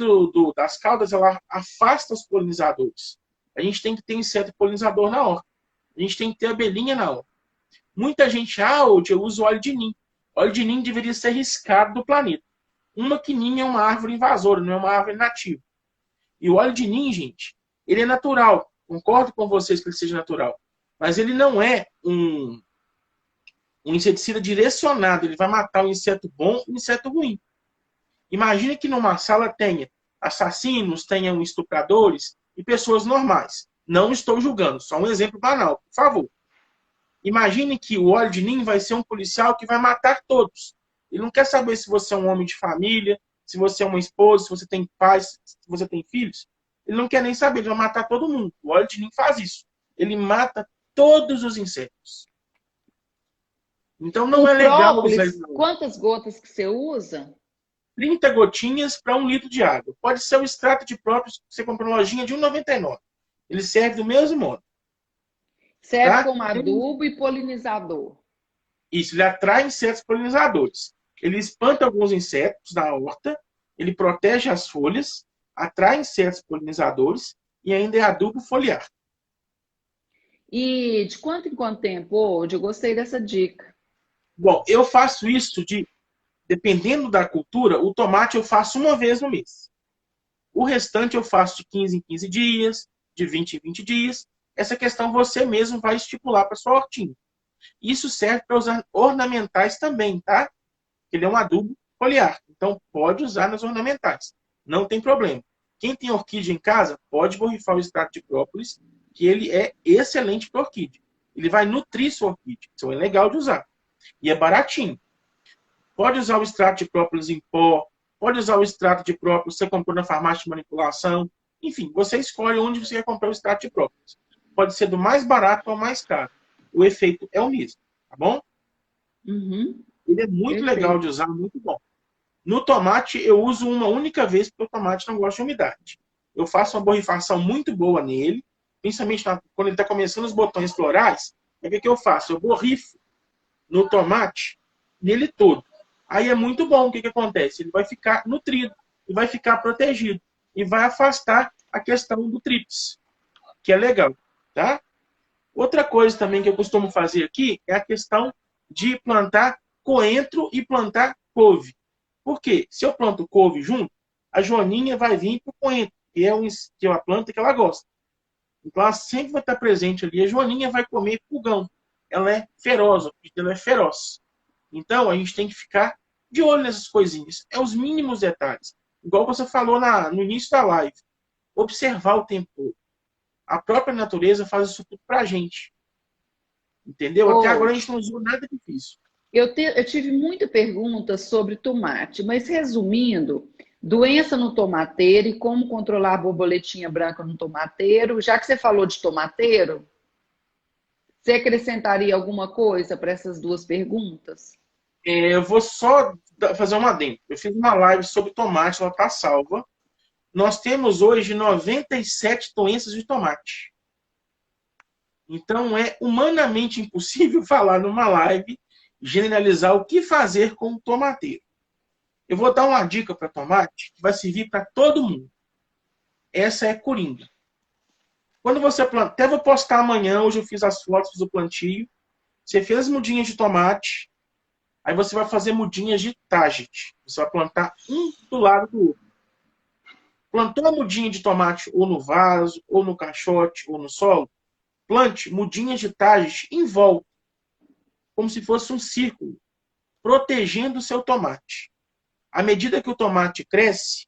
das caudas, ela afasta os polinizadores. A gente tem que ter inseto polinizador na horta. A gente tem que ter abelhinha na horta. Muita gente, hoje eu uso óleo de ninho. Óleo de ninho deveria ser riscado do planeta. Uma que ninho é uma árvore invasora, não é uma árvore nativa. E o óleo de ninho, gente, ele é natural. Concordo com vocês que ele seja natural. Mas ele não é um inseticida direcionado. Ele vai matar um inseto bom e um inseto ruim. Imagine que numa sala tenha assassinos, tenham estupradores e pessoas normais. Não estou julgando, só um exemplo banal, por favor. Imagine que o óleo de ninho vai ser um policial que vai matar todos. Ele não quer saber se você é um homem de família, se você é uma esposa, se você tem pais, se você tem filhos. Ele não quer nem saber, ele vai matar todo mundo. O óleo de ninho faz isso. Ele mata todos os insetos. Então não é legal usar isso. Quantas gotas que você usa? 30 gotinhas para 1 litro de água. Pode ser o extrato de própolis que você compra na lojinha de R$1,99. Ele serve do mesmo modo. Serve como adubo e polinizador. Isso, ele atrai insetos polinizadores. Ele espanta alguns insetos da horta, ele protege as folhas, atrai insetos polinizadores e ainda é adubo foliar. E de quanto em quanto tempo? Hoje eu gostei dessa dica. Bom, eu faço isso dependendo da cultura, o tomate eu faço uma vez no mês. O restante eu faço de 15 em 15 dias, de 20 em 20 dias. Essa questão você mesmo vai estipular para sua hortinha. Isso serve para usar ornamentais também, tá? Ele é um adubo foliar. Então, pode usar nas ornamentais. Não tem problema. Quem tem orquídea em casa, pode borrifar o extrato de própolis, que ele é excelente para orquídea. Ele vai nutrir sua orquídea. Então, é legal de usar. E é baratinho. Pode usar o extrato de própolis em pó. Pode usar o extrato de própolis que você comprou na farmácia de manipulação. Enfim, você escolhe onde você quer comprar o extrato de própolis. Pode ser do mais barato ao mais caro. O efeito é o mesmo, tá bom? Uhum. Ele é muito legal de usar, muito bom. No tomate, eu uso uma única vez, porque o tomate não gosta de umidade. Eu faço uma borrifação muito boa nele, principalmente quando ele está começando os botões florais. Aí o que eu faço? Eu borrifo no tomate, nele todo. Aí é muito bom. O que acontece? Ele vai ficar nutrido, e vai ficar protegido, e vai afastar a questão do trips, que é legal, tá? Outra coisa também que eu costumo fazer aqui é a questão de plantar coentro e plantar couve. Por quê? Se eu planto couve junto, a joaninha vai vir para o coentro, que é uma planta que ela gosta. Então ela sempre vai estar presente ali. A joaninha vai comer pulgão. Ela é feroz, ela é feroz. Então a gente tem que ficar de olho nessas coisinhas. É os mínimos detalhes. Igual você falou no início da live. Observar o tempo todo. A própria natureza faz isso tudo pra gente. Entendeu? Até agora a gente não usou nada difícil. Eu tive muita pergunta sobre tomate, mas resumindo, doença no tomateiro e como controlar a borboletinha branca no tomateiro. Já que você falou de tomateiro, você acrescentaria alguma coisa para essas duas perguntas? Eu vou só fazer uma adendo. Eu fiz uma live sobre tomate, ela está salva. Nós temos hoje 97 doenças de tomate. Então é humanamente impossível falar numa live, generalizar o que fazer com o tomateiro. Eu vou dar uma dica para tomate que vai servir para todo mundo. Essa é coringa. Quando você planta, até vou postar amanhã, hoje eu fiz as fotos do plantio. Você fez mudinhas de tomate, aí você vai fazer mudinhas de Taget. Você vai plantar um do lado do outro. Plantou a mudinha de tomate ou no vaso, ou no caixote, ou no solo, plante mudinhas de Taget em volta, como se fosse um círculo, protegendo o seu tomate. À medida que o tomate cresce,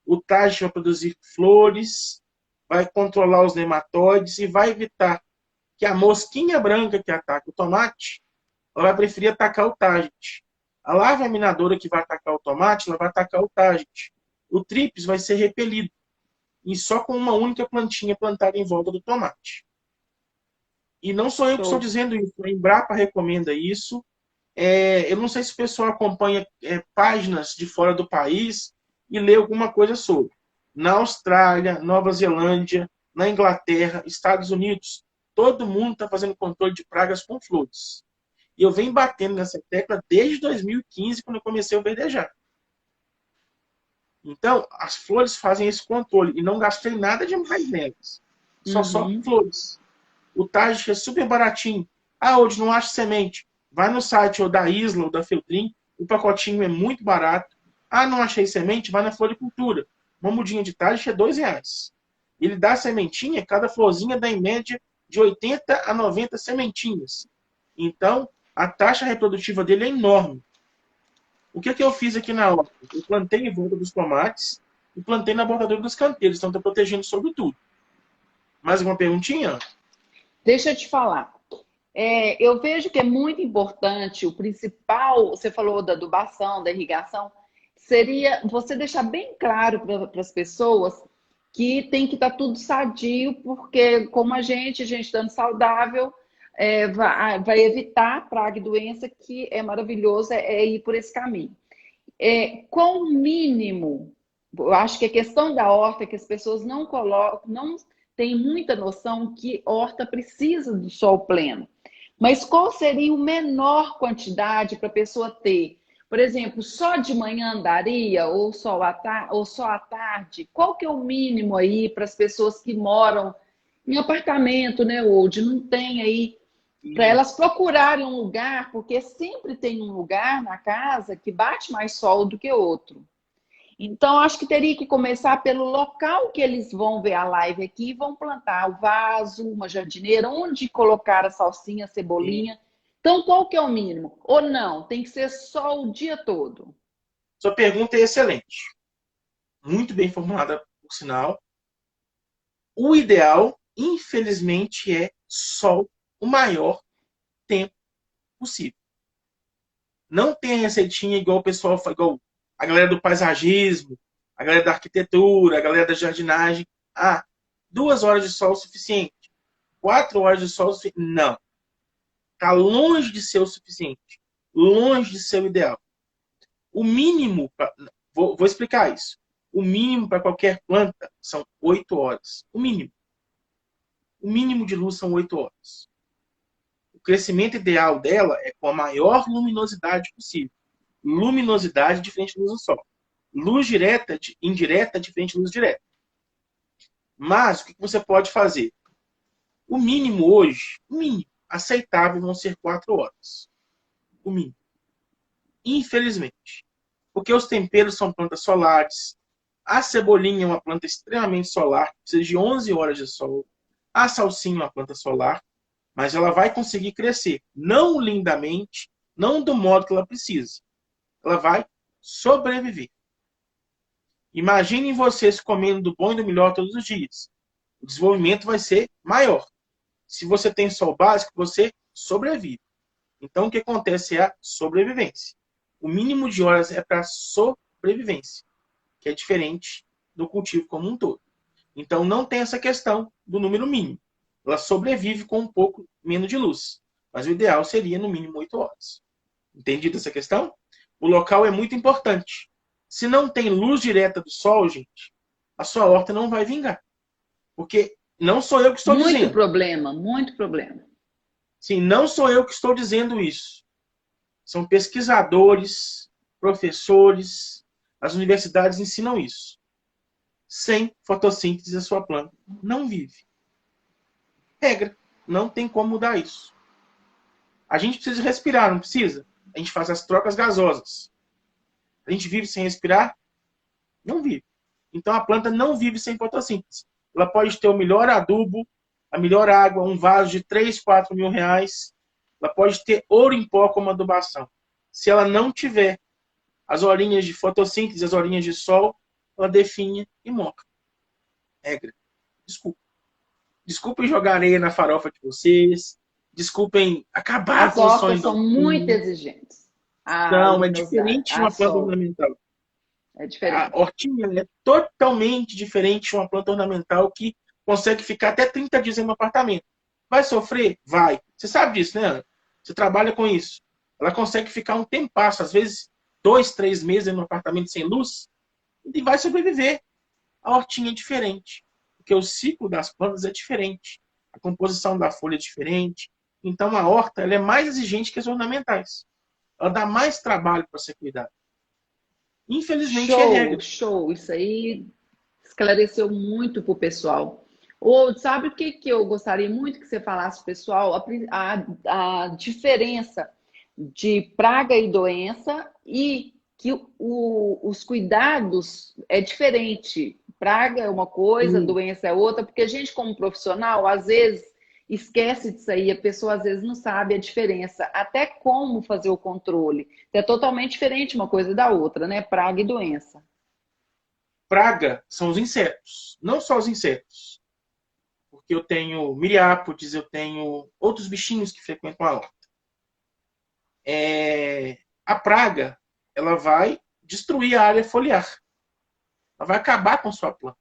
o Taget vai produzir flores, vai controlar os nematóides e vai evitar que a mosquinha branca que ataca o tomate, ela vai preferir atacar o Taget. A larva minadora que vai atacar o tomate, ela vai atacar o target. O trips vai ser repelido. E só com uma única plantinha plantada em volta do tomate. E não sou eu que estou Show. dizendo isso. A Embrapa recomenda isso. Eu não sei se o pessoal acompanha páginas de fora do país e lê alguma coisa sobre. Na Austrália, Nova Zelândia, na Inglaterra, Estados Unidos, todo mundo está fazendo controle de pragas com flores. E eu venho batendo nessa tecla desde 2015, quando eu comecei a verdejar. Então, as flores fazem esse controle. E não gastei nada demais nelas. Só Uhum. flores. O target é super baratinho. Ah, hoje não acho semente. Vai no site ou da Isla ou da Feltrin. O pacotinho é muito barato. Ah, não achei semente? Vai na Floricultura. Uma mudinha de target é R$2. Ele dá sementinha, cada florzinha dá em média de 80 a 90 sementinhas. Então, a taxa reprodutiva dele é enorme. O que eu fiz aqui na horta? Eu plantei em volta dos tomates e plantei na bordadura dos canteiros. Então, estou protegendo sobre tudo. Mais alguma perguntinha? Deixa eu te falar. Eu vejo que é muito importante, o principal, você falou da adubação, da irrigação, seria você deixar bem claro para as pessoas que tem que estar tudo sadio, porque como a gente estando saudável, vai evitar praga e doença, que é maravilhoso, ir por esse caminho. Com o mínimo, eu acho que a questão da horta é que as pessoas não colocam, não têm muita noção que horta precisa do sol pleno. Mas qual seria a menor quantidade para a pessoa ter? Por exemplo, só de manhã andaria ou só à tarde? Qual que é o mínimo aí para as pessoas que moram em apartamento, né, Wold? Não tem aí, para elas procurarem um lugar, porque sempre tem um lugar na casa que bate mais sol do que outro. Então, acho que teria que começar pelo local que eles vão ver a live aqui e vão plantar o vaso, uma jardineira, onde colocar a salsinha, a cebolinha. Então, qual que é o mínimo? Ou não, tem que ser só o dia todo? Sua pergunta é excelente. Muito bem formulada, por sinal. O ideal, infelizmente, é sol o maior tempo possível. Não tem receitinha igual o pessoal, igual a galera do paisagismo, a galera da arquitetura, a galera da jardinagem. 2 horas de sol é o suficiente. 4 horas de sol é o suficiente. Não. Está longe de ser o suficiente. Longe de ser o ideal. O mínimo, vou explicar isso. O mínimo para qualquer planta são 8 horas. O mínimo. O mínimo de luz são 8 horas. O crescimento ideal dela é com a maior luminosidade possível. Luminosidade diferente da luz do sol. Luz direta, indireta, diferente da luz direta. Mas, o que você pode fazer? O mínimo hoje, o mínimo aceitável vão ser 4 horas. O mínimo. Infelizmente. Porque os temperos são plantas solares. A cebolinha é uma planta extremamente solar, precisa de 11 horas de sol. A salsinha é uma planta solar, mas ela vai conseguir crescer. Não lindamente, não do modo que ela precisa. Ela vai sobreviver. Imaginem vocês comendo do bom e do melhor todos os dias. O desenvolvimento vai ser maior. Se você tem sol básico, você sobrevive. Então, o que acontece é a sobrevivência. O mínimo de horas é para sobrevivência, que é diferente do cultivo como um todo. Então, não tem essa questão do número mínimo. Ela sobrevive com um pouco menos de luz. Mas o ideal seria, no mínimo, 8 horas. Entendido essa questão? O local é muito importante. Se não tem luz direta do sol, gente, a sua horta não vai vingar. Porque não sou eu que estou dizendo. Muito problema, muito problema. Sim, não sou eu que estou dizendo isso. São pesquisadores, professores, as universidades ensinam isso. Sem fotossíntese, a sua planta não vive. Regra, não tem como mudar isso. A gente precisa respirar, não precisa? A gente faz as trocas gasosas. A gente vive sem respirar? Não vive. Então a planta não vive sem fotossíntese. Ela pode ter o melhor adubo, a melhor água, um vaso de 3, 4 mil reais. Ela pode ter ouro em pó como adubação. Se ela não tiver as horinhas de fotossíntese, as horinhas de sol, ela definha e morre. Regra. Desculpa. Desculpem jogar areia na farofa de vocês. Desculpem acabar As com os hortas sonhos. são muito exigentes. a Não, é luminosidade, diferente de a uma planta sol. ornamental. É A diferente. hortinha é totalmente diferente de uma planta ornamental que consegue ficar até 30 dias em um apartamento. Vai sofrer? Vai. Você sabe disso, né, Ana? Você trabalha com isso. Ela consegue ficar um tempasso, às vezes 2, 3 meses em um apartamento sem luz, e vai sobreviver. A hortinha é diferente, porque o ciclo das plantas é diferente. A composição da folha é diferente. Então a horta ela é mais exigente que as ornamentais. Ela dá mais trabalho para ser cuidada. Infelizmente é Show, regra. show. Isso aí esclareceu muito para o pessoal. Ou sabe o que, que eu gostaria muito que você falasse, pessoal? A diferença de praga e doença e que os cuidados é diferente. Praga é uma coisa, Sim. doença é outra, porque a gente, como profissional, às vezes esquece disso aí, a pessoa às vezes não sabe a diferença, até como fazer o controle. É totalmente diferente uma coisa da outra, né? Praga e doença. Praga são os insetos, não só os insetos. Porque eu tenho miriápodes, eu tenho outros bichinhos que frequentam a horta. A praga, ela vai destruir a área foliar. Ela vai acabar com sua planta.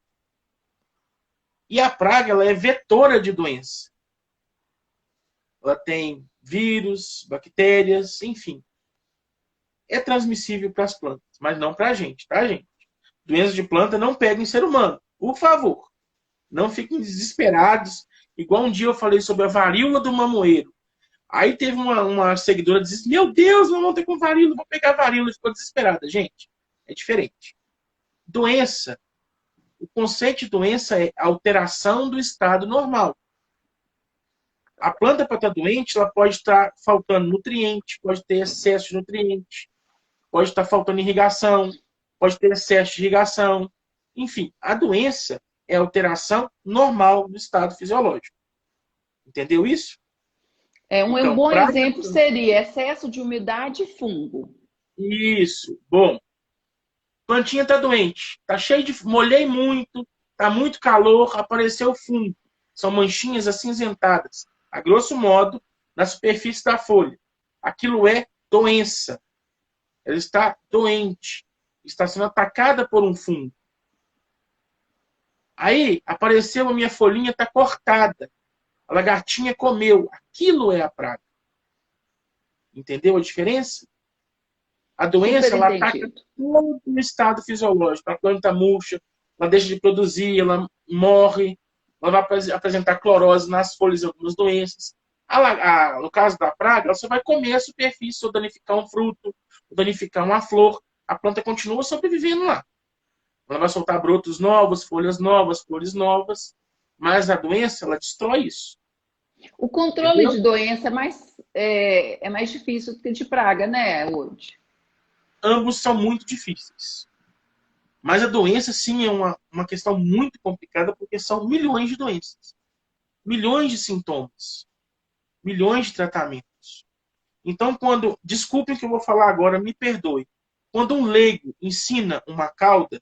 E a praga, ela é vetora de doença. Ela tem vírus, bactérias, enfim. É transmissível para as plantas, mas não para a gente, tá, gente? Doenças de planta não pegam em ser humano. Por favor, não fiquem desesperados. Igual um dia eu falei sobre a varíola do mamoeiro. Aí teve uma seguidora que disse: Meu Deus, não vou ter com varíola, vou pegar varíola. Ficou desesperada. Gente, é diferente. Doença. O conceito de doença é alteração do estado normal. A planta para estar doente, ela pode estar faltando nutriente, pode ter excesso de nutriente, pode estar faltando irrigação, pode ter excesso de irrigação. Enfim, a doença é a alteração normal do estado fisiológico. Entendeu isso? Um Então, bom praga. exemplo seria excesso de umidade e fungo. Isso. Bom, plantinha está doente, está cheio de. Molhei muito, está muito calor, apareceu fungo. São manchinhas acinzentadas, a grosso modo, na superfície da folha. Aquilo é doença. Ela está doente, está sendo atacada por um fungo. Aí apareceu a minha folhinha, está cortada. A lagartinha comeu. Aquilo é a praga. Entendeu a diferença? A doença Super ela ataca entendido. todo o estado fisiológico. A planta murcha, ela deixa de produzir, ela morre, ela vai apresentar clorose nas folhas de algumas doenças. No caso da praga, ela só vai comer a superfície, ou danificar um fruto, ou danificar uma flor. A planta continua sobrevivendo lá. Ela vai soltar brotos novos, flores novas, mas a doença ela destrói isso. O controle Entendeu? de doença é mais difícil do que de praga, né, Wood? Ambos são muito difíceis. Mas a doença, sim, é uma questão muito complicada, porque são milhões de doenças, milhões de sintomas, milhões de tratamentos. Então, desculpem o que eu vou falar agora, me perdoe. Quando um leigo ensina uma cauda,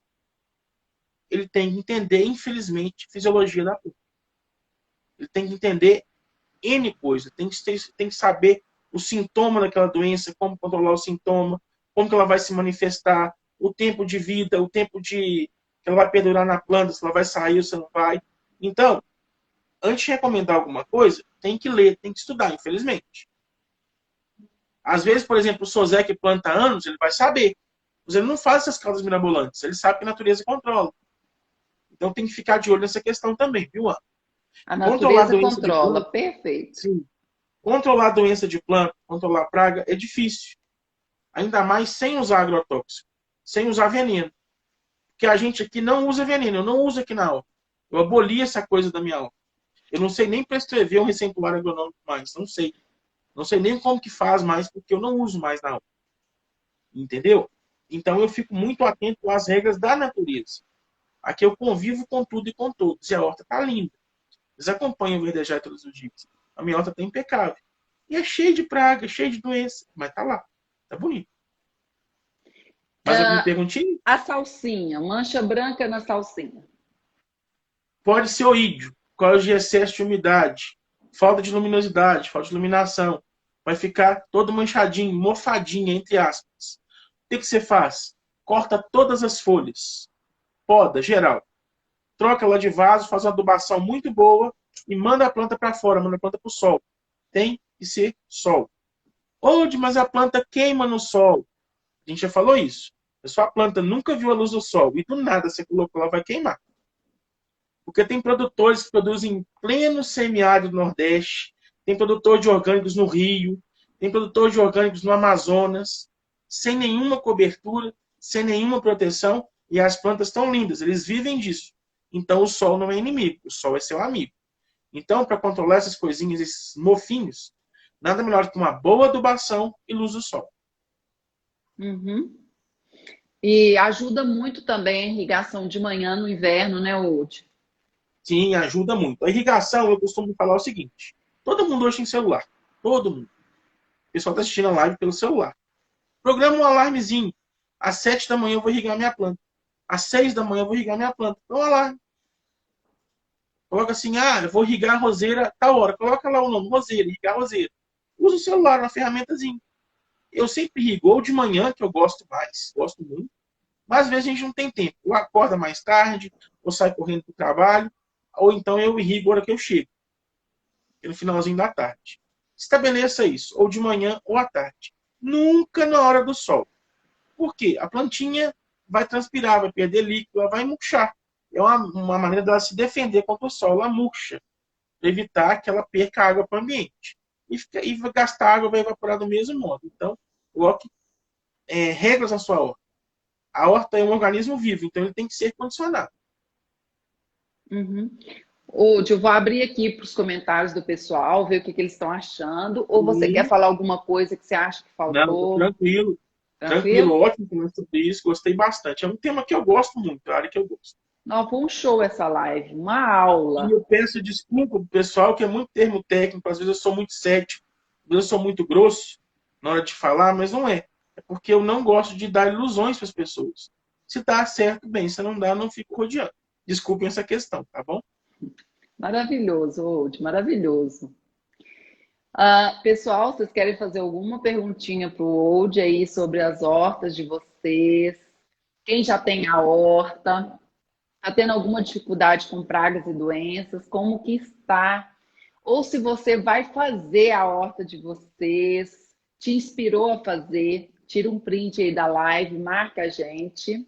ele tem que entender, infelizmente, fisiologia da planta. Ele tem que entender N coisa, tem que saber o sintoma daquela doença, como controlar o sintoma, como que ela vai se manifestar, o tempo de vida, o tempo que ela vai perdurar na planta, se ela vai sair ou se não vai. Então, antes de recomendar alguma coisa, tem que ler, tem que estudar, infelizmente. Às vezes, por exemplo, o Sozé que planta há anos, ele vai saber. Mas ele não faz essas causas mirabolantes, ele sabe que a natureza controla. Então tem que ficar de olho nessa questão também, viu, Ana? A Controlar a natureza doença de controla, planta, perfeito. sim. Controlar a doença de planta, controlar a praga é difícil. Ainda mais sem usar agrotóxico, sem usar veneno. Porque a gente aqui não usa veneno, eu não uso aqui na aula. Eu aboli essa coisa da minha aula. Eu não sei nem prescrever um receituário agronômico mais, não sei. Não sei nem como que faz mais, porque eu não uso mais na aula. Entendeu? Então eu fico muito atento às regras da natureza. Aqui eu convivo com tudo e com todos. E a horta tá linda. Eles acompanham o verdejar todos os dias. A minha horta tá impecável. E é cheio de praga, cheio de doença. Mas tá lá. Tá bonito. Mais alguma perguntinha? A salsinha, mancha branca na salsinha. Pode ser oídio, por causa de excesso de umidade, falta de luminosidade, falta de iluminação. vai ficar todo manchadinho, mofadinha, entre aspas. O que você faz? Corta todas as folhas. Poda, geral. Troca ela de vaso, faz uma adubação muito boa e manda a planta para fora, manda a planta para o sol. Tem que ser sol. Onde, mas a planta queima no sol. A gente já falou isso. A sua planta nunca viu a luz do sol e do nada você colocou, ela vai queimar. Porque tem produtores que produzem em pleno semiárido do Nordeste, tem produtor de orgânicos no Rio, tem produtor de orgânicos no Amazonas, sem nenhuma cobertura, sem nenhuma proteção, e as plantas estão lindas, eles vivem disso. Então o sol não é inimigo, o sol é seu amigo. Então, para controlar essas coisinhas, esses mofinhos, nada melhor que uma boa adubação e luz do sol. Uhum. E ajuda muito também a irrigação de manhã no inverno, né, Woody? Sim, ajuda muito. A irrigação, eu costumo falar o seguinte: todo mundo hoje tem celular. Todo mundo. O pessoal está assistindo a live pelo celular. Programa um alarmezinho. Às 7 da manhã eu vou irrigar minha planta. Às 6 da manhã eu vou irrigar minha planta. Então, um alarme. Coloca assim, eu vou irrigar a roseira tal hora. Coloca lá o nome, roseira, irrigar a roseira. Usa o celular, uma ferramentazinha. Eu sempre irrigo ou de manhã, que eu gosto mais, gosto muito. Mas às vezes a gente não tem tempo. Ou acorda mais tarde, ou sai correndo para o trabalho, ou então eu irrigo a hora que eu chego. No finalzinho da tarde. Estabeleça isso, ou de manhã ou à tarde. Nunca na hora do sol. Por quê? A plantinha vai transpirar, vai perder líquido, ela vai murchar. É uma maneira dela se defender contra o sol, ela murcha. Para evitar que ela perca água para o ambiente. E vai gastar água, vai evaporar do mesmo modo. Então, coloque regras na sua horta. A horta é um organismo vivo, então ele tem que ser condicionado. Uhum. Woody, eu vou abrir aqui para os comentários do pessoal, ver o que eles estão achando. Ou você quer falar alguma coisa que você acha que faltou? Não, tranquilo. Tranquilo, ótimo comentar sobre isso, gostei bastante. É um tema que eu gosto muito, é a área que eu gosto. Não, foi um show essa live, uma aula. E eu peço desculpa pro pessoal, que é muito termo técnico, às vezes eu sou muito cético, às vezes eu sou muito grosso na hora de falar, mas não é. É porque eu não gosto de dar ilusões para as pessoas. Se dá certo, bem, se não dá, eu não fico rodeando. Desculpem essa questão, tá bom? Maravilhoso, Woody, maravilhoso. Pessoal, vocês querem fazer alguma perguntinha para o Woody aí sobre as hortas de vocês? Quem já tem a horta? Está tendo alguma dificuldade com pragas e doenças? Como que está? Ou se você vai fazer a horta de vocês, te inspirou a fazer, tira um print aí da live, marca a gente.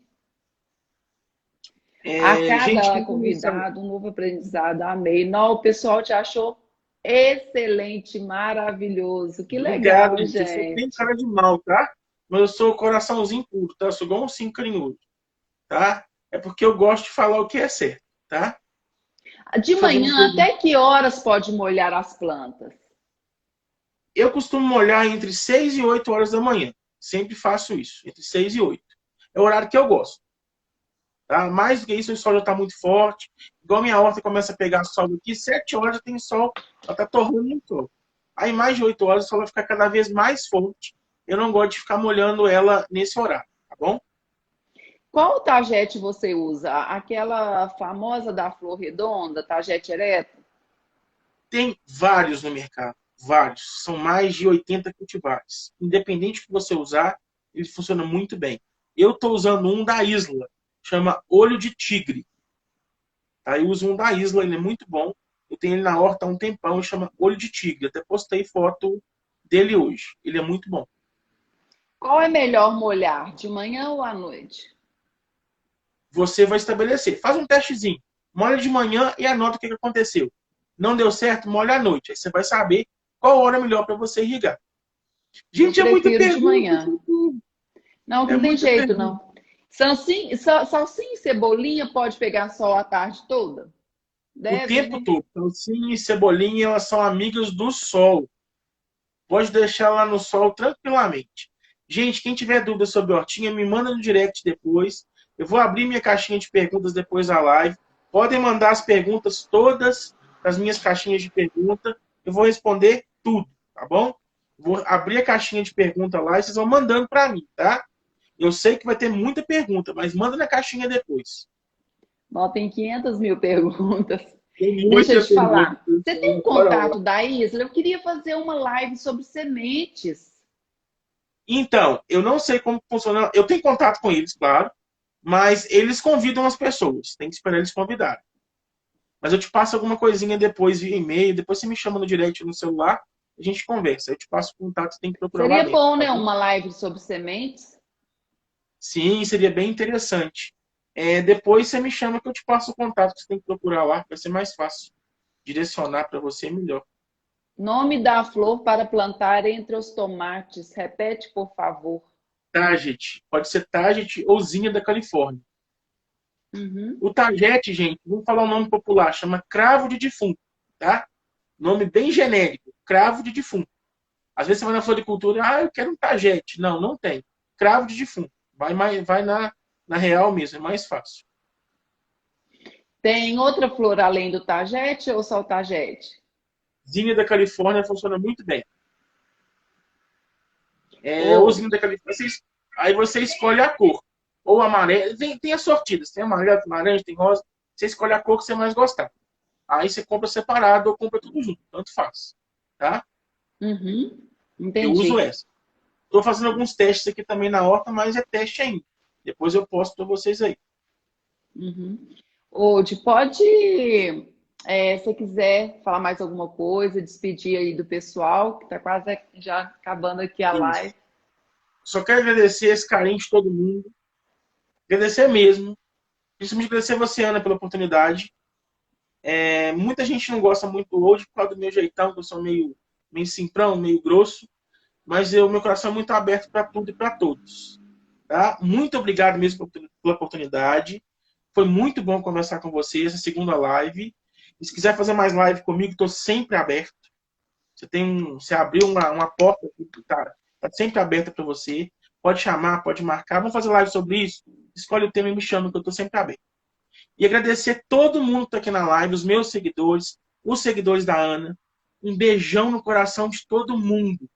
A cada convidado, um novo aprendizado, amei. Não, o pessoal te achou excelente, maravilhoso. Que legal, obrigado, gente. Eu tenho cara de mal, tá? Mas eu sou coraçãozinho puro, tá? Eu sou igual um cinco carinhoso, tá? É porque eu gosto de falar o que é certo, tá? De manhã, até que horas pode molhar as plantas? Eu costumo molhar entre 6 e 8 horas da manhã. Sempre faço isso, entre 6 e 8. É o horário que eu gosto. Tá? Mais do que isso, o sol já está muito forte. Igual minha horta começa a pegar sol aqui, 7 horas já tem sol, ela está torrando no sol. Aí mais de 8 horas o sol vai ficar cada vez mais forte. Eu não gosto de ficar molhando ela nesse horário, tá bom? Qual tagete você usa? Aquela famosa da flor redonda, tagete ereto? Tem vários no mercado, vários. São mais de 80 cultivares. Independente do que você usar, ele funciona muito bem. Eu estou usando um da Isla, chama Olho de Tigre. Tá? Eu uso um da Isla, ele é muito bom. Eu tenho ele na horta há um tempão, ele chama Olho de Tigre. Até postei foto dele hoje. Ele é muito bom. Qual é melhor molhar, de manhã ou à noite? Você vai estabelecer. Faz um testezinho. Molha de manhã e anota o que aconteceu. Não deu certo, molha à noite. Aí você vai saber qual hora é melhor para você irrigar. Gente, é muita pergunta. De manhã. Não, não tem jeito, pergunta. Não. Salsinha e cebolinha pode pegar sol a tarde toda? Deve, o tempo todo. Salsinha e cebolinha, elas são amigas do sol. Pode deixar lá no sol tranquilamente. Gente, quem tiver dúvida sobre hortinha, me manda no direct depois. Eu vou abrir minha caixinha de perguntas depois da live. Podem mandar as perguntas todas das minhas caixinhas de pergunta. Eu vou responder tudo, tá bom? Vou abrir a caixinha de pergunta lá e vocês vão mandando para mim, tá? Eu sei que vai ter muita pergunta, mas manda na caixinha depois. Não, tem 500 mil perguntas. Tem Deixa eu muita te falar. pergunta. Você tem um contato da Isla? Eu queria fazer uma live sobre sementes. Então, eu não sei como funciona. Eu tenho contato com eles, claro, mas eles convidam as pessoas. Tem que esperar eles convidarem. Mas eu te passo alguma coisinha depois via e-mail, depois você me chama no direct no celular, a gente conversa. Eu te passo o contato, você tem que procurar lá Seria dentro. bom, Tá né? bom? Uma live sobre sementes. Sim, seria bem interessante. Depois você me chama que eu te passo o contato que você tem que procurar lá, vai ser mais fácil. Direcionar para você melhor. Nome da flor para plantar entre os tomates. Repete, por favor. Target. Pode ser Target ou Zinha da Califórnia. Uhum. O Target, gente, vamos falar o nome popular, chama cravo de defunto, tá? Nome bem genérico, cravo de defunto. Às vezes você vai na floricultura, eu quero um Target. Não, não tem. Cravo de defunto. Vai na real mesmo, é mais fácil. Tem outra flor além do tagete ou só o tagete? Zinha da Califórnia funciona muito bem. O Ou Zinha da Califórnia, aí você escolhe a cor. Ou amarelo, tem as sortidas, tem amarelo, tem laranja, tem rosa. Você escolhe a cor que você mais gostar. Aí você compra separado ou compra tudo junto, tanto faz. Tá? Uhum. Eu uso Entendi. essa. Estou fazendo alguns testes aqui também na horta, mas é teste ainda. Depois eu posto para vocês aí. Uhum. Ou pode, se você quiser falar mais alguma coisa, despedir aí do pessoal, que está quase já acabando aqui a Isso. live. Só quero agradecer esse carinho de todo mundo. Agradecer mesmo. Principalmente agradecer você, Ana, pela oportunidade. Muita gente não gosta muito hoje por causa do meu jeitão, que eu sou meio simprão, meio grosso. Mas meu coração é muito aberto para tudo e para todos. Tá? Muito obrigado mesmo pela oportunidade. Foi muito bom conversar com vocês, essa segunda live. E se quiser fazer mais live comigo, estou sempre aberto. Você abriu uma porta que tá sempre aberta para você. Pode chamar, pode marcar. Vamos fazer live sobre isso? Escolhe o tema e me chama, que eu estou sempre aberto. E agradecer todo mundo que está aqui na live, os meus seguidores, os seguidores da Ana. Um beijão no coração de todo mundo.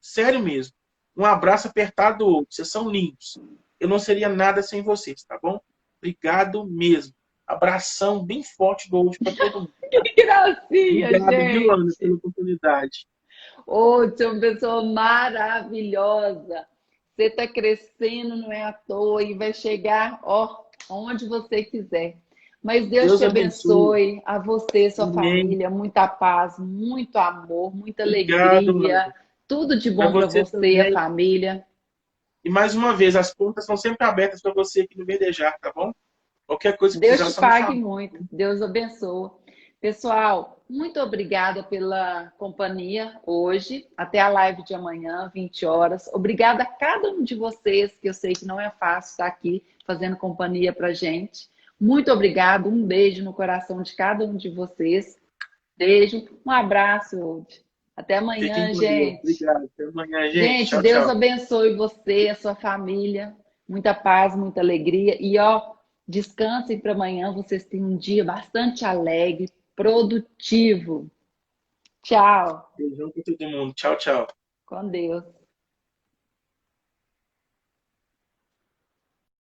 Sério mesmo. Um abraço apertado do outro. Vocês são lindos. Eu não seria nada sem vocês, tá bom? Obrigado mesmo. Abração bem forte do outro para todo mundo. Que gracinha, Obrigado, viu, Ana, pela gente! oportunidade. Ô, você é uma pessoa maravilhosa. Você está crescendo, não é à toa, e vai chegar, ó, onde você quiser. Mas Deus Deus te abençoe. abençoe, a você e sua Amém. família, muita paz, muito amor, muita Obrigado, Ana. alegria, tudo de Para bom para você você e a também. família. E mais uma vez, as portas estão sempre abertas para você aqui no Verdejar, tá bom? Qualquer coisa que Deus precisar, é te só me pague chamar. muito. Deus abençoe. Pessoal, muito obrigada pela companhia hoje. Até a live de amanhã, 20 horas. Obrigada a cada um de vocês, que eu sei que não é fácil estar aqui fazendo companhia para gente. Muito obrigado. Um beijo no coração de cada um de vocês. Beijo. Um abraço. Até Fiquem amanhã, com Deus. gente. Obrigado. Até amanhã, gente. Gente, Tchau, Deus tchau. abençoe você, a sua família. Muita paz, muita alegria. E ó, descansem para amanhã. Vocês tenham um dia bastante alegre, produtivo. Tchau. Beijão para todo mundo. Tchau, tchau. Com Deus.